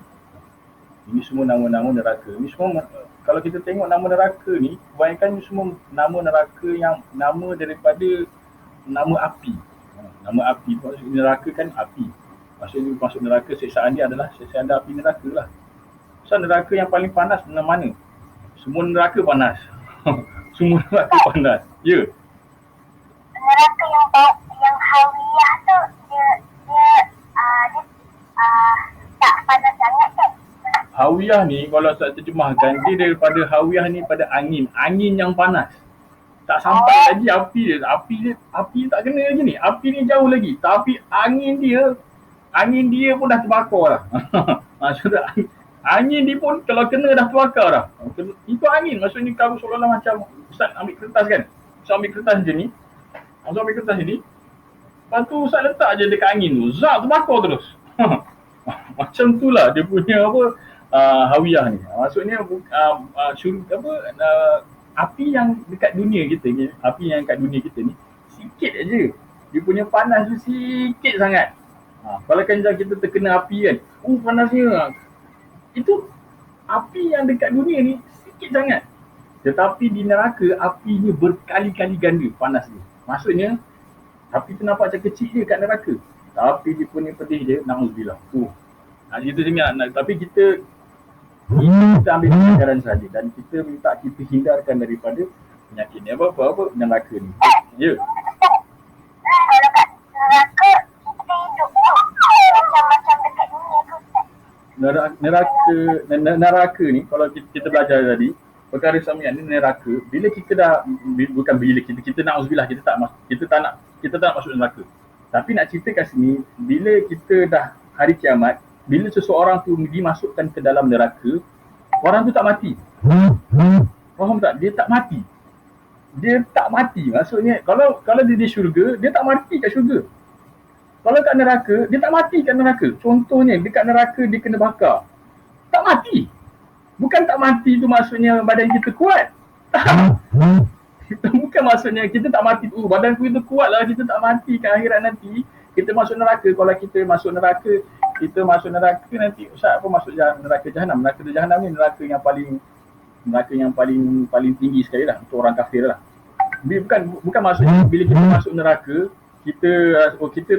Ini semua nama-nama neraka. Ini semua kalau kita tengok nama neraka ni, kebanyakan ni semua nama neraka yang nama daripada nama api. Nama api, neraka kan api. Maksudnya masuk neraka, siksaan dia adalah siksaan api neraka lah. So neraka yang paling panas mana? Semua neraka panas. Semua neraka panas. Ya. Neraka yang hawiyah tu dia tak panas sangat kan? Hawiyah ni kalau saya terjemahkan, dia daripada hawiyah ni pada angin yang panas. Tak sampai lagi api dia tak kena lagi ni. Api ni jauh lagi. Tapi angin dia pun dah terbakar dah. Maksudnya angin dia pun kalau kena dah terbakar dah. Itu angin. Maksudnya kalau seolah-olah macam Ustaz ambil kertas kan. Ustaz ambil kertas je ni. Ustaz ambil kertas ni. Lepas tu Ustaz letak je dekat angin tu. Zat terbakar terus. Macam tu lah dia punya hawiyah ni. Maksudnya api yang dekat dunia kita ni, api yang kat dunia kita ni sikit aja. Dia punya panas tu sikit sangat. Kalau kan kita terkena api kan, panasnya. Itu api yang dekat dunia ni sikit sangat. Tetapi di neraka apinya berkali-kali ganda panas dia. Maksudnya api tu nampak macam kecil je kat neraka. Tapi dia punya pedih dia, na'udzubillah. Itu sangat. Tapi kita ambil pelajaran saja dan kita minta kita hindarkan daripada penyakit ni. Apa neraka ni. Ya. Kalau kat neraka kita hidup macam dekat dunia tu. Neraka ni kalau kita belajar tadi, perkara samian ni neraka, bila kita dah bukan bila kita na'udzubillah kita tak nak masuk neraka. Tapi nak ceritakan sini, bila kita dah hari kiamat, bila seseorang tu dimasukkan ke dalam neraka, orang tu tak mati. Faham tak? Dia tak mati. Maksudnya kalau dia di syurga, dia tak mati kat syurga. Kalau kat neraka, dia tak mati kat neraka. Contohnya dekat neraka dia kena bakar. Tak mati. Bukan tak mati tu maksudnya badan kita kuat. Bukan maksudnya kita tak mati tu badan kita kuat lah, kita tak mati kat akhirat nanti. Kita masuk neraka, kalau kita masuk neraka nanti Ustaz apa masuk neraka jahanam. Neraka jahanam ni neraka yang paling tinggi sekali lah untuk orang kafir lah. Bukan maksudnya bila kita masuk neraka kita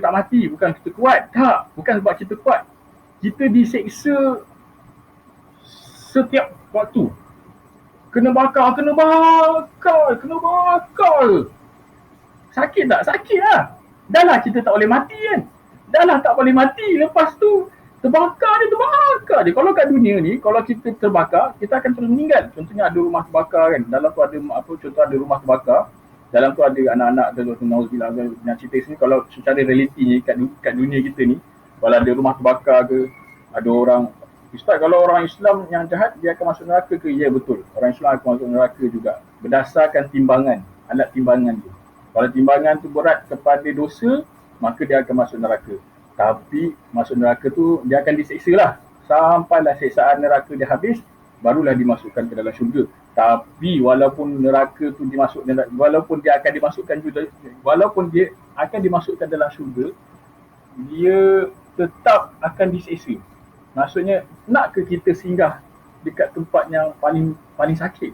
tak mati, bukan kita kuat. Tak, bukan sebab kita kuat. Kita diseksa setiap waktu. Kena bakar. Sakit tak? Sakit lah. Dah lah kita tak boleh mati kan. Lepas tu terbakar dia. Kalau kat dunia ni, kalau kita terbakar, kita akan terus meninggal. Contohnya ada rumah terbakar kan. Dalam tu ada ada rumah terbakar. Dalam tu ada anak-anak na'udzubillah nak cerita sini. Kalau secara realiti ni kat dunia kita ni, kalau ada rumah terbakar ke, ada orang Ustaz, kalau orang Islam yang jahat, dia akan masuk neraka ke? Ya, betul. Orang Islam akan masuk neraka juga. Berdasarkan timbangan, alat timbangan tu. Kalau timbangan tu berat kepada dosa, maka dia akan masuk neraka. Tapi masuk neraka tu, dia akan diseksa lah. Sampailah seksaan neraka dia habis, barulah dimasukkan ke dalam syurga. Tapi walaupun neraka tu walaupun dia akan dimasukkan dalam syurga, dia tetap akan diseksa. Maksudnya, nak ke kita singgah dekat tempat yang paling sakit?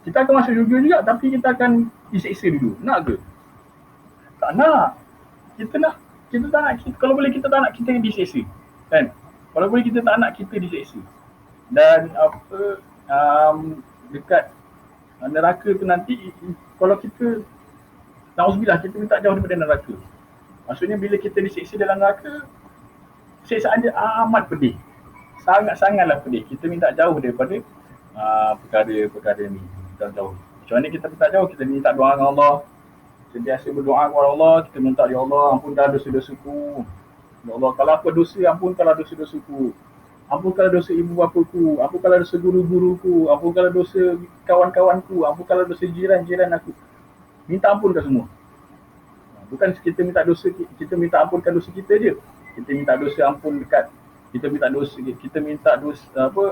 Kita akan masuk syurga juga, tapi kita akan diseksa dulu. Nak ke? Tak nak. Kita tak nak. Kalau boleh kita tak nak kita diseksa. Kan? Kalau boleh kita tak nak kita diseksa. Dan dekat neraka tu nanti, kalau kita na'udzubillah, kita minta jauh daripada neraka. Maksudnya bila kita diseksa dalam neraka, seksaan dia amat pedih. Sangat-sangatlah pedih. Kita minta jauh daripada perkara ni. Kita jauh. Macam mana kita minta jauh? Kita minta doa dengan Allah. Sentiasa berdoa kepada Allah. Kita minta, Ya Allah, ampunkan dosa-dosaku. Ya Allah, kalau apa dosa, ampunkanlah dosa-dosaku. Ampunkanlah dosa ibu bapaku. Ampunkanlah dosa guru-guruku. Ampunkanlah dosa kawan-kawanku. Ampunkanlah dosa jiran-jiran aku. Minta ampunkan semua. Bukan kita minta ampunkan dosa kita je. Kita minta dosa ampun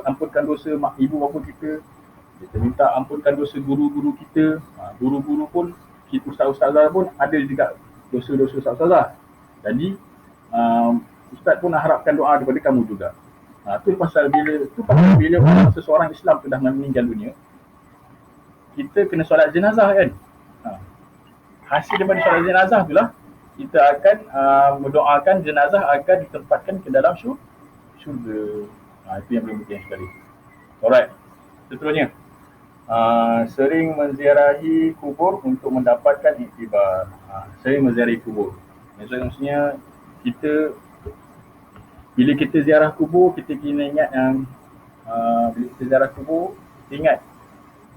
ampunkan dosa ibu bapa kita. Kita minta ampunkan dosa guru-guru kita. Guru-guru pun, ustaz-ustazah pun ada juga dosa-dosa ustaz-ustazah. Jadi ustaz pun nak harapkan doa daripada kamu juga. Itu pasal bila seseorang Islam sudah meninggal dunia, kita kena solat jenazah kan. Hasil daripada solat jenazah itulah kita akan mendoakan jenazah akan ditempatkan ke dalam syurga. Itu yang paling penting sekali. Alright, seterusnya, sering menziarahi kubur untuk mendapatkan iktibar. Sering menziarahi kubur, maksudnya kita bila kita ziarah kubur, kita kena ingat yang bila kita ziarah kubur, kita ingat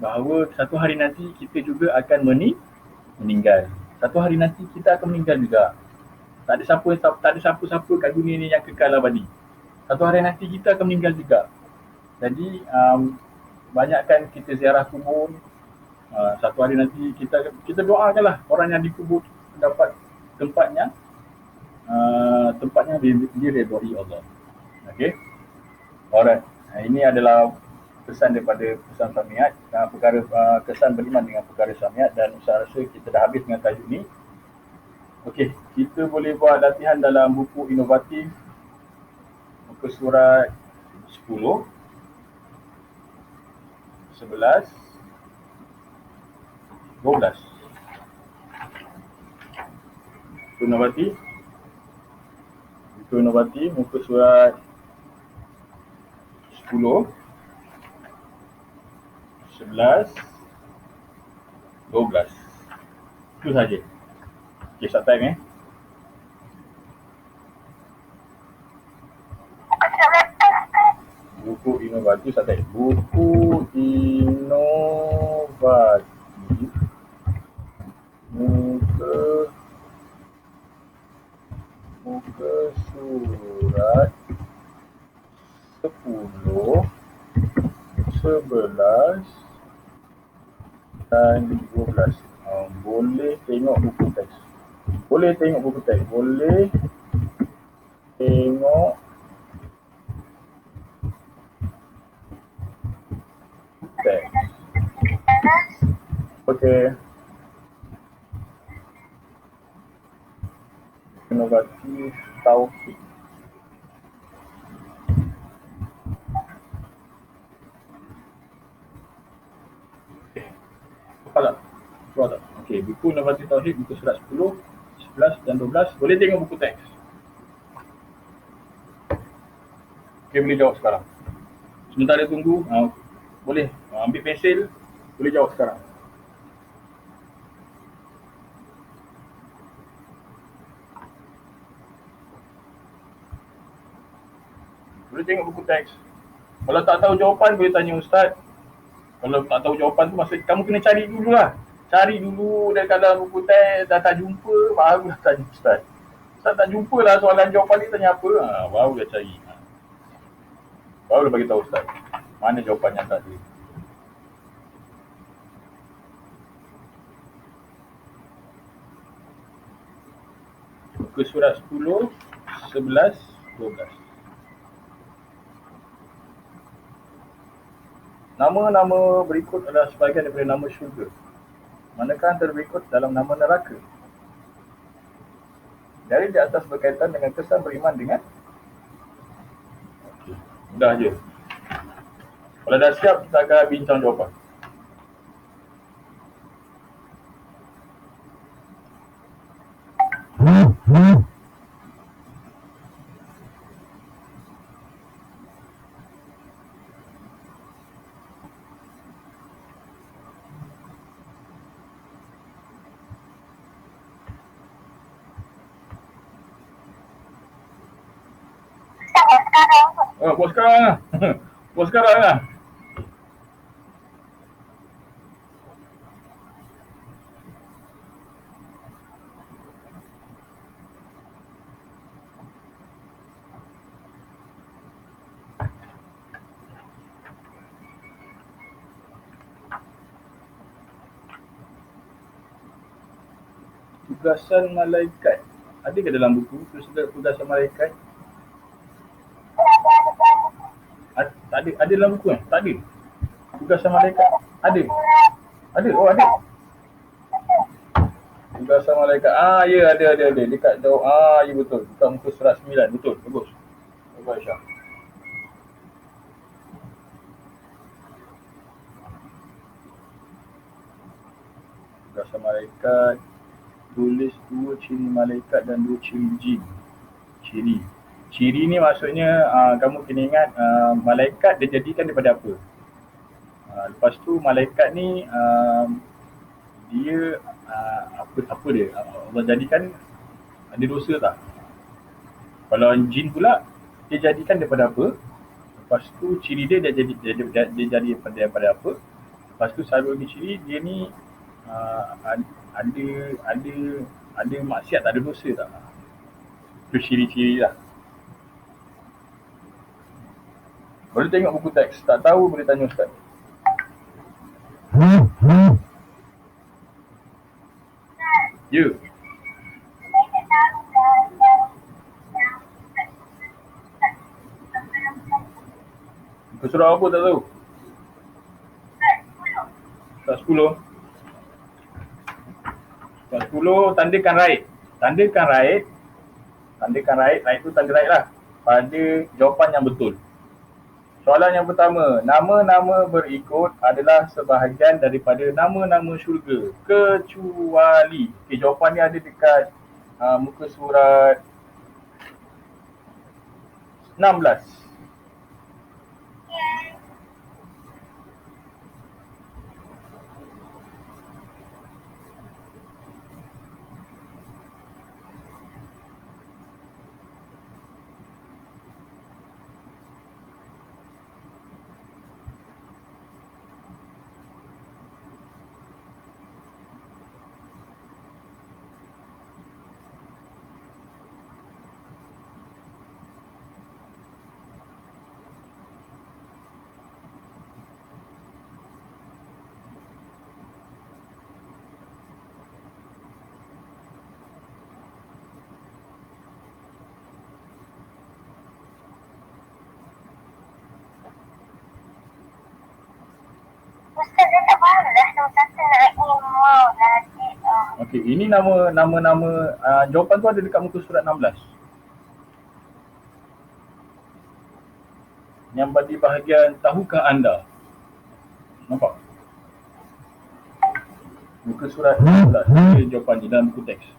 bahawa satu hari nanti kita juga akan meninggal. Satu hari nanti kita akan meninggal juga. Tak ada siapa-siapa kat dunia ni yang kekal abadi. Satu hari nanti kita akan meninggal juga. Jadi banyakkan kita ziarah kubur. Satu hari nanti kita doakanlah orang yang dikubur dapat tempatnya diredai Allah. Okey. Alright. Ini adalah pesan daripada pesan Samiat, perkara kesan beriman dengan perkara Samiat, dan saya rasa kita dah habis dengan tajuk ni. Okey, kita boleh buat latihan dalam buku inovatif muka surat 10, 11, 12. Buku inovatif muka surat 10, 11, 12. Itu saja. Okay, start time Buku inovatif, start time. Buku inovatif muka surat 10, 11 dan 12. Boleh tengok buku teks. Boleh tengok teks. Okey. Inovatif Taufik. Okey, buku inovatif Tauhid, buku surat 10, 11 dan 12. Boleh tengok buku teks. Okey, boleh jawab sekarang. Sementara tunggu, boleh ambil pensil, boleh jawab sekarang. Boleh tengok buku teks. Kalau tak tahu jawapan, boleh tanya ustaz. Kalau tak tahu jawapan tu, maksud kamu kena cari dulu lah. Cari dulu, dan kalau buku teks dah tak jumpa, baru dah tanya ustaz. Ustaz tak jumpa lah soalan jawapan ni, tanya apa? Baru dah cari. Baru dah bagi tahu ustaz mana jawapan yang tadi. Muka surat 10, 11, 12. Nama-nama berikut adalah sebahagian daripada nama syurga. Manakah antara berikut dalam nama neraka? Dari di atas berkaitan dengan kesan beriman dengan. Okey, mudah je. Kalau dah siap, kita akan bincang jawapan. Buat sekarang lah. Buat sekarang lah. Tugasan malaikat. Ada ke dalam buku tugasan malaikat? Tak ada dalam buku kan? Tak ada. Tugasan malaikat. Ada? Ada? Oh, ada. Tugasan malaikat. Ya, ada. Dekat jauh. Ya betul. Dekat muka surat 9. Betul. Bagus. Bagus, Aisyah. Tugasan malaikat. Tulis 2 ciri malaikat dan 2 ciri jin. Ciri ni maksudnya kamu kena ingat malaikat dia jadikan daripada apa. Lepas tu malaikat ni dia apa dia, Allah jadikan ada dosa tak. Kalau jin pula dia jadikan daripada apa. Lepas tu ciri dia jadi daripada apa. Lepas tu satu lagi ciri dia ni ada maksiat, ada dosa tak. Itu ciri-ciri lah. Boleh tengok buku teks. Tak tahu boleh tanya Ustaz. Ya. Muka surat apa tak tahu? Surat 10. Surat 10 tandakan right. Right tu tanda right lah. Pada jawapan yang betul. Soalan yang pertama, nama-nama berikut adalah sebahagian daripada nama-nama syurga kecuali. Jawapan ni ada dekat muka surat 16. Ustaz, dia tak faham dah. Nombor 1 nak email lagi. Okey, ini nama jawapan tu ada dekat muka surat 16. Yang di bahagian tahukah anda? Nampak? Muka surat 16. Ini jawapan di dalam buku teks.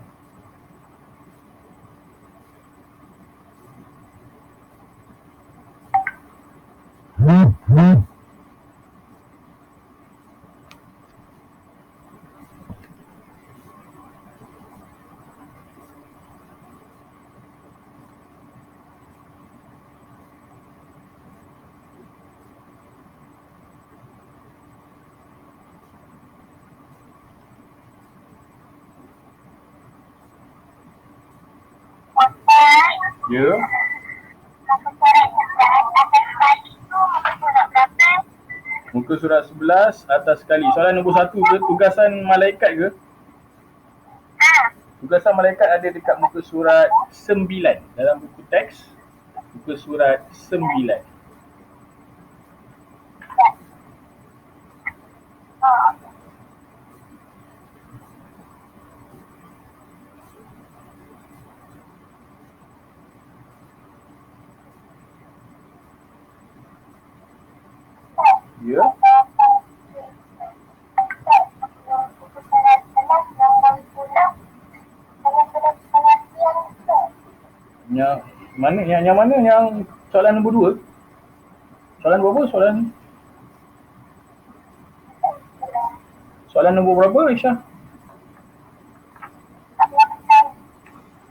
Ya. Muka surat 11 atas sekali. Soalan nombor 1 ke? Tugasan malaikat ke? Tugasan malaikat ada dekat muka surat 9 dalam buku teks. Muka surat 9. Ya. Yang mana yang soalan nombor 2? Soalan berapa soalan nombor berapa, Aisyah?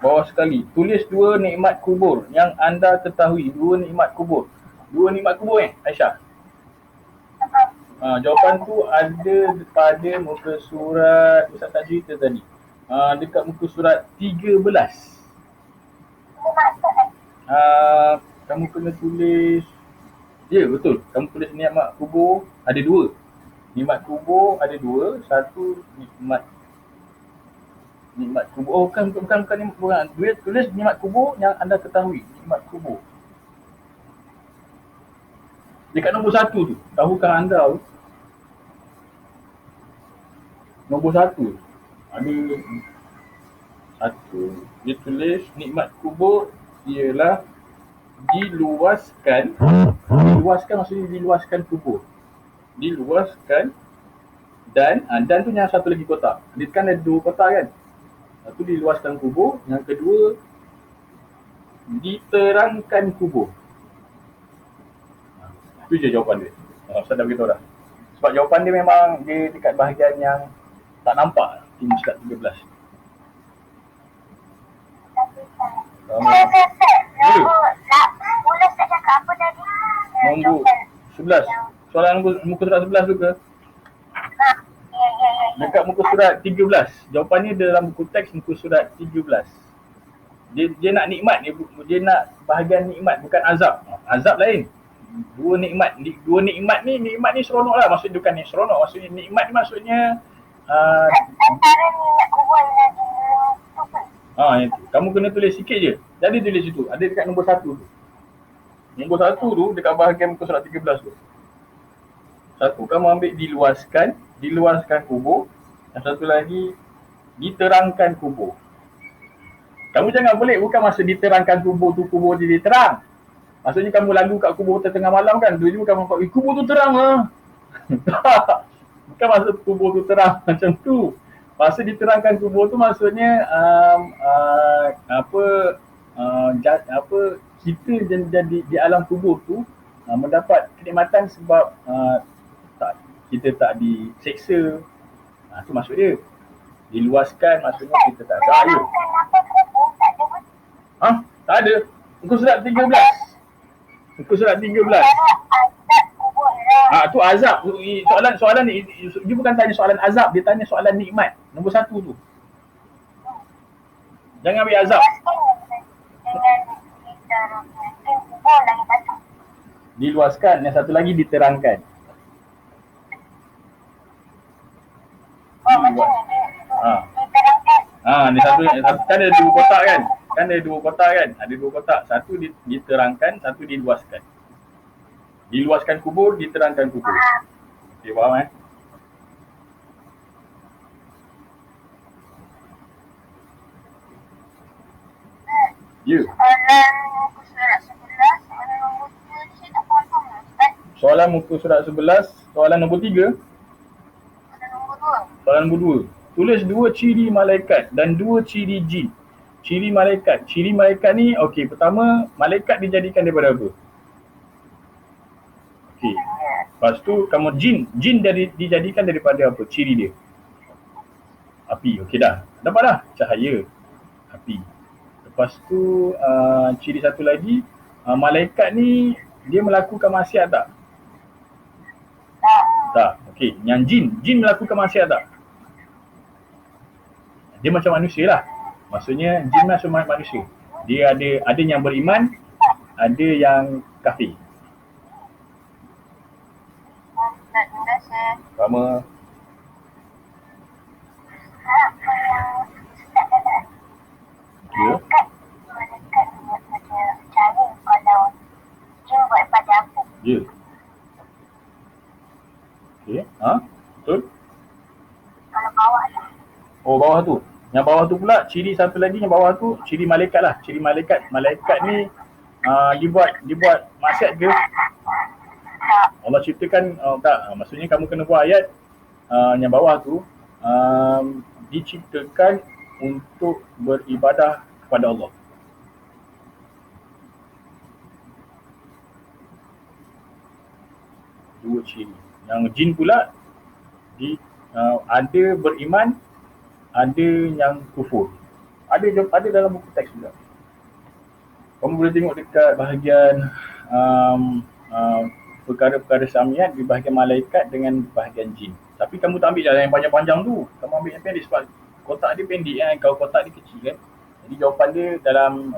Bawah sekali. Tulis 2 nikmat kubur yang anda ketahui. 2 nikmat kubur. 2 nikmat kubur Aisyah? Jawapan tu ada pada muka surat, Ustaz tak cerita tadi. Dekat muka surat 13. Kamu kena tulis. Ya, betul. Kamu tulis nikmat kubur ada 2. Nikmat kubur ada 2. Satu nikmat kubur. Oh, bukan nikmat kubur. Tulis nikmat kubur yang anda ketahui. Nikmat kubur. Dekat nombor 1 tu, tahukah anda nombor 1 ada satu, dia tulis nikmat kubur ialah diluaskan maksudnya diluaskan kubur, diluaskan dan tu yang satu lagi kotak, dia kan ada 2 kotak kan, satu diluaskan kubur, yang kedua diterangkan kubur. Itu je jawapan dia. Ustaz dah beritahu dah. Sebab jawapan dia memang dia dekat bahagian yang tak nampak di surat 13. Boleh saya cakap apa tadi? Nombor 11. Soalan muka surat 11 tu ke? Dekat muka surat 13. Jawapannya dalam buku teks muka surat 13. Dia nak nikmat, dia nak bahagian nikmat, bukan azab. Azab lain. Dua nikmat ni seronok lah. Maksudnya bukan ni seronok, maksudnya nikmat ni maksudnya kamu kena tulis sikit je. Jadi tulis situ. Ada dekat nombor 1 tu. Nombor 1 tu dekat bahagian muka surat 13 tu. Satu, kamu ambil diluaskan kubur. Yang satu lagi diterangkan kubur. Kamu jangan boleh, bukan masa diterangkan kubur tu kubur dia terang. Maksudnya kamu lagu kat kubur tengah malam kan, dulu kamu nampak kubur tu terang lah. Bukan masa kubur tu terang macam tu. Masa diterangkan kubur tu maksudnya kita jadi di alam kubur tu mendapat kenikmatan sebab kita tak diseksa. Tu maksud dia. Diluaskan maksudnya kita tak ada. Tak ada. Muka surat 13. Muka surat 13. Tu azab. Soalan ni dia bukan tanya soalan azab, dia tanya soalan nikmat. Nombor 1 tu. Jangan ambil azab. Diluaskan, yang satu lagi diterangkan. Ni satu kan ada 2 kotak kan? Ada 2 kotak. Satu diterangkan, satu diluaskan. Diluaskan kubur, diterangkan kubur. Okey, faham Ya. Soalan muka surat 11, soalan nombor 3. Soalan nombor 2. Tulis 2 ciri malaikat dan 2 ciri jin. Ciri malaikat ni, okey, pertama, malaikat dijadikan daripada apa? Okey. Lepas tu kamu jin dijadikan daripada apa? Ciri dia. Api. Okey dah. Dapat dah. Cahaya. Api. Lepas tu ciri satu lagi, malaikat ni dia melakukan maksiat tak? Tak. Okey, yang jin melakukan maksiat tak? Dia macam manusia lah. Maksudnya jin macam manusia. Dia ada yang beriman, ada yang kafir. Sama. Ya. Ya. Okey, betul? Bawah tu. Yang bawah tu pula, ciri satu lagi yang bawah tu, ciri malaikat lah. Ciri malaikat. Malaikat ni dia buat maksiat ke? Allah ciptakan tak. Maksudnya kamu kena buat ayat yang bawah tu, diciptakan untuk beribadah kepada Allah. Dua ciri. Yang jin pula ada beriman, ada yang kufur. Ada dalam buku teks juga. Kamu boleh tengok dekat bahagian perkara-perkara samiat di bahagian malaikat dengan bahagian jin. Tapi kamu tak ambil jalan yang panjang-panjang tu. Kamu ambil yang pendek sebab kotak dia pendek kan. Kalau kotak dia kecil kan. Jadi jawapan dia dalam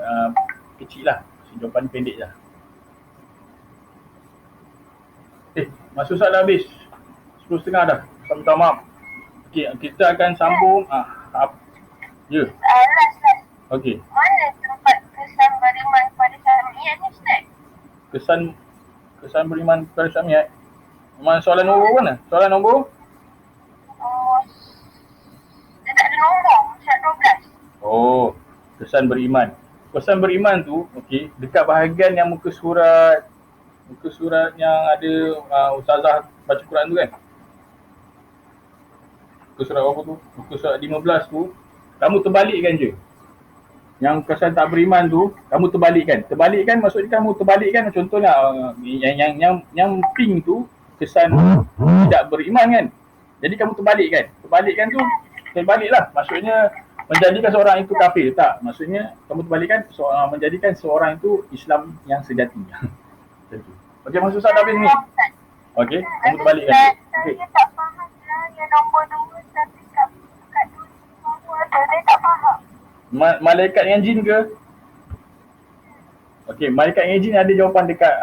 kecil lah. Jawapan pendek lah. Masa Ustaz dah habis. 10.30 dah. Minta maaf. Okey, kita akan sambung. Ya. Okey. Mana tempat kesan beriman pada Samiat ni Ustaz? Kesan beriman pada Samiat. Soalan nombor mana? Soalan nombor? kesan beriman. Kesan beriman tu, okey, dekat bahagian yang muka surat yang ada ustazah baca Quran tu kan. Muka surat apa tu? Muka surat 15 tu, kamu terbalikkan je. Yang kesan tak beriman tu, kamu terbalikkan. Terbalikkan maksudnya kamu terbalikkan, contohnya yang pink tu kesan tidak beriman kan. Jadi kamu terbalikkan. Terbalikkan tu terbaliklah. Maksudnya menjadikan seorang itu kafir. Tak, maksudnya kamu terbalikkan menjadikan seorang itu Islam yang sejati. Macam tu. Okey, maksud Ustaz habis ni. Okey, kamu terbalikkan. Okey. Saya tak faham lah yang nombor-nombor tapi kat tulis nombor tu saya tak faham. Malaikat dengan jin ke? Okey, malaikat dengan jin ada jawapan dekat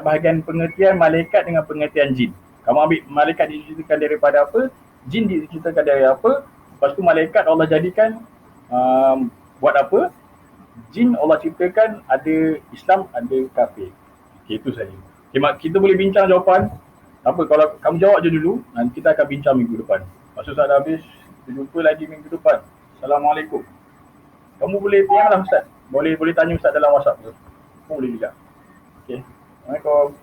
bahagian pengertian malaikat dengan pengertian jin. Kamu ambil malaikat diciptakan daripada apa, jin diciptakan dari apa, lepas tu malaikat Allah jadikan buat apa, jin Allah ciptakan ada Islam, ada kafir. Okey, itu saja. Okay, kita boleh bincang jawapan. Apa, kalau kamu jawab je dulu, nanti kita akan bincang minggu depan. Maksud Ustaz dah habis, kita jumpa lagi minggu depan. Assalamualaikum. Kamu boleh PM lah Ustaz. Boleh tanya Ustaz dalam WhatsApp tu. Boleh juga. Okey. Assalamualaikum.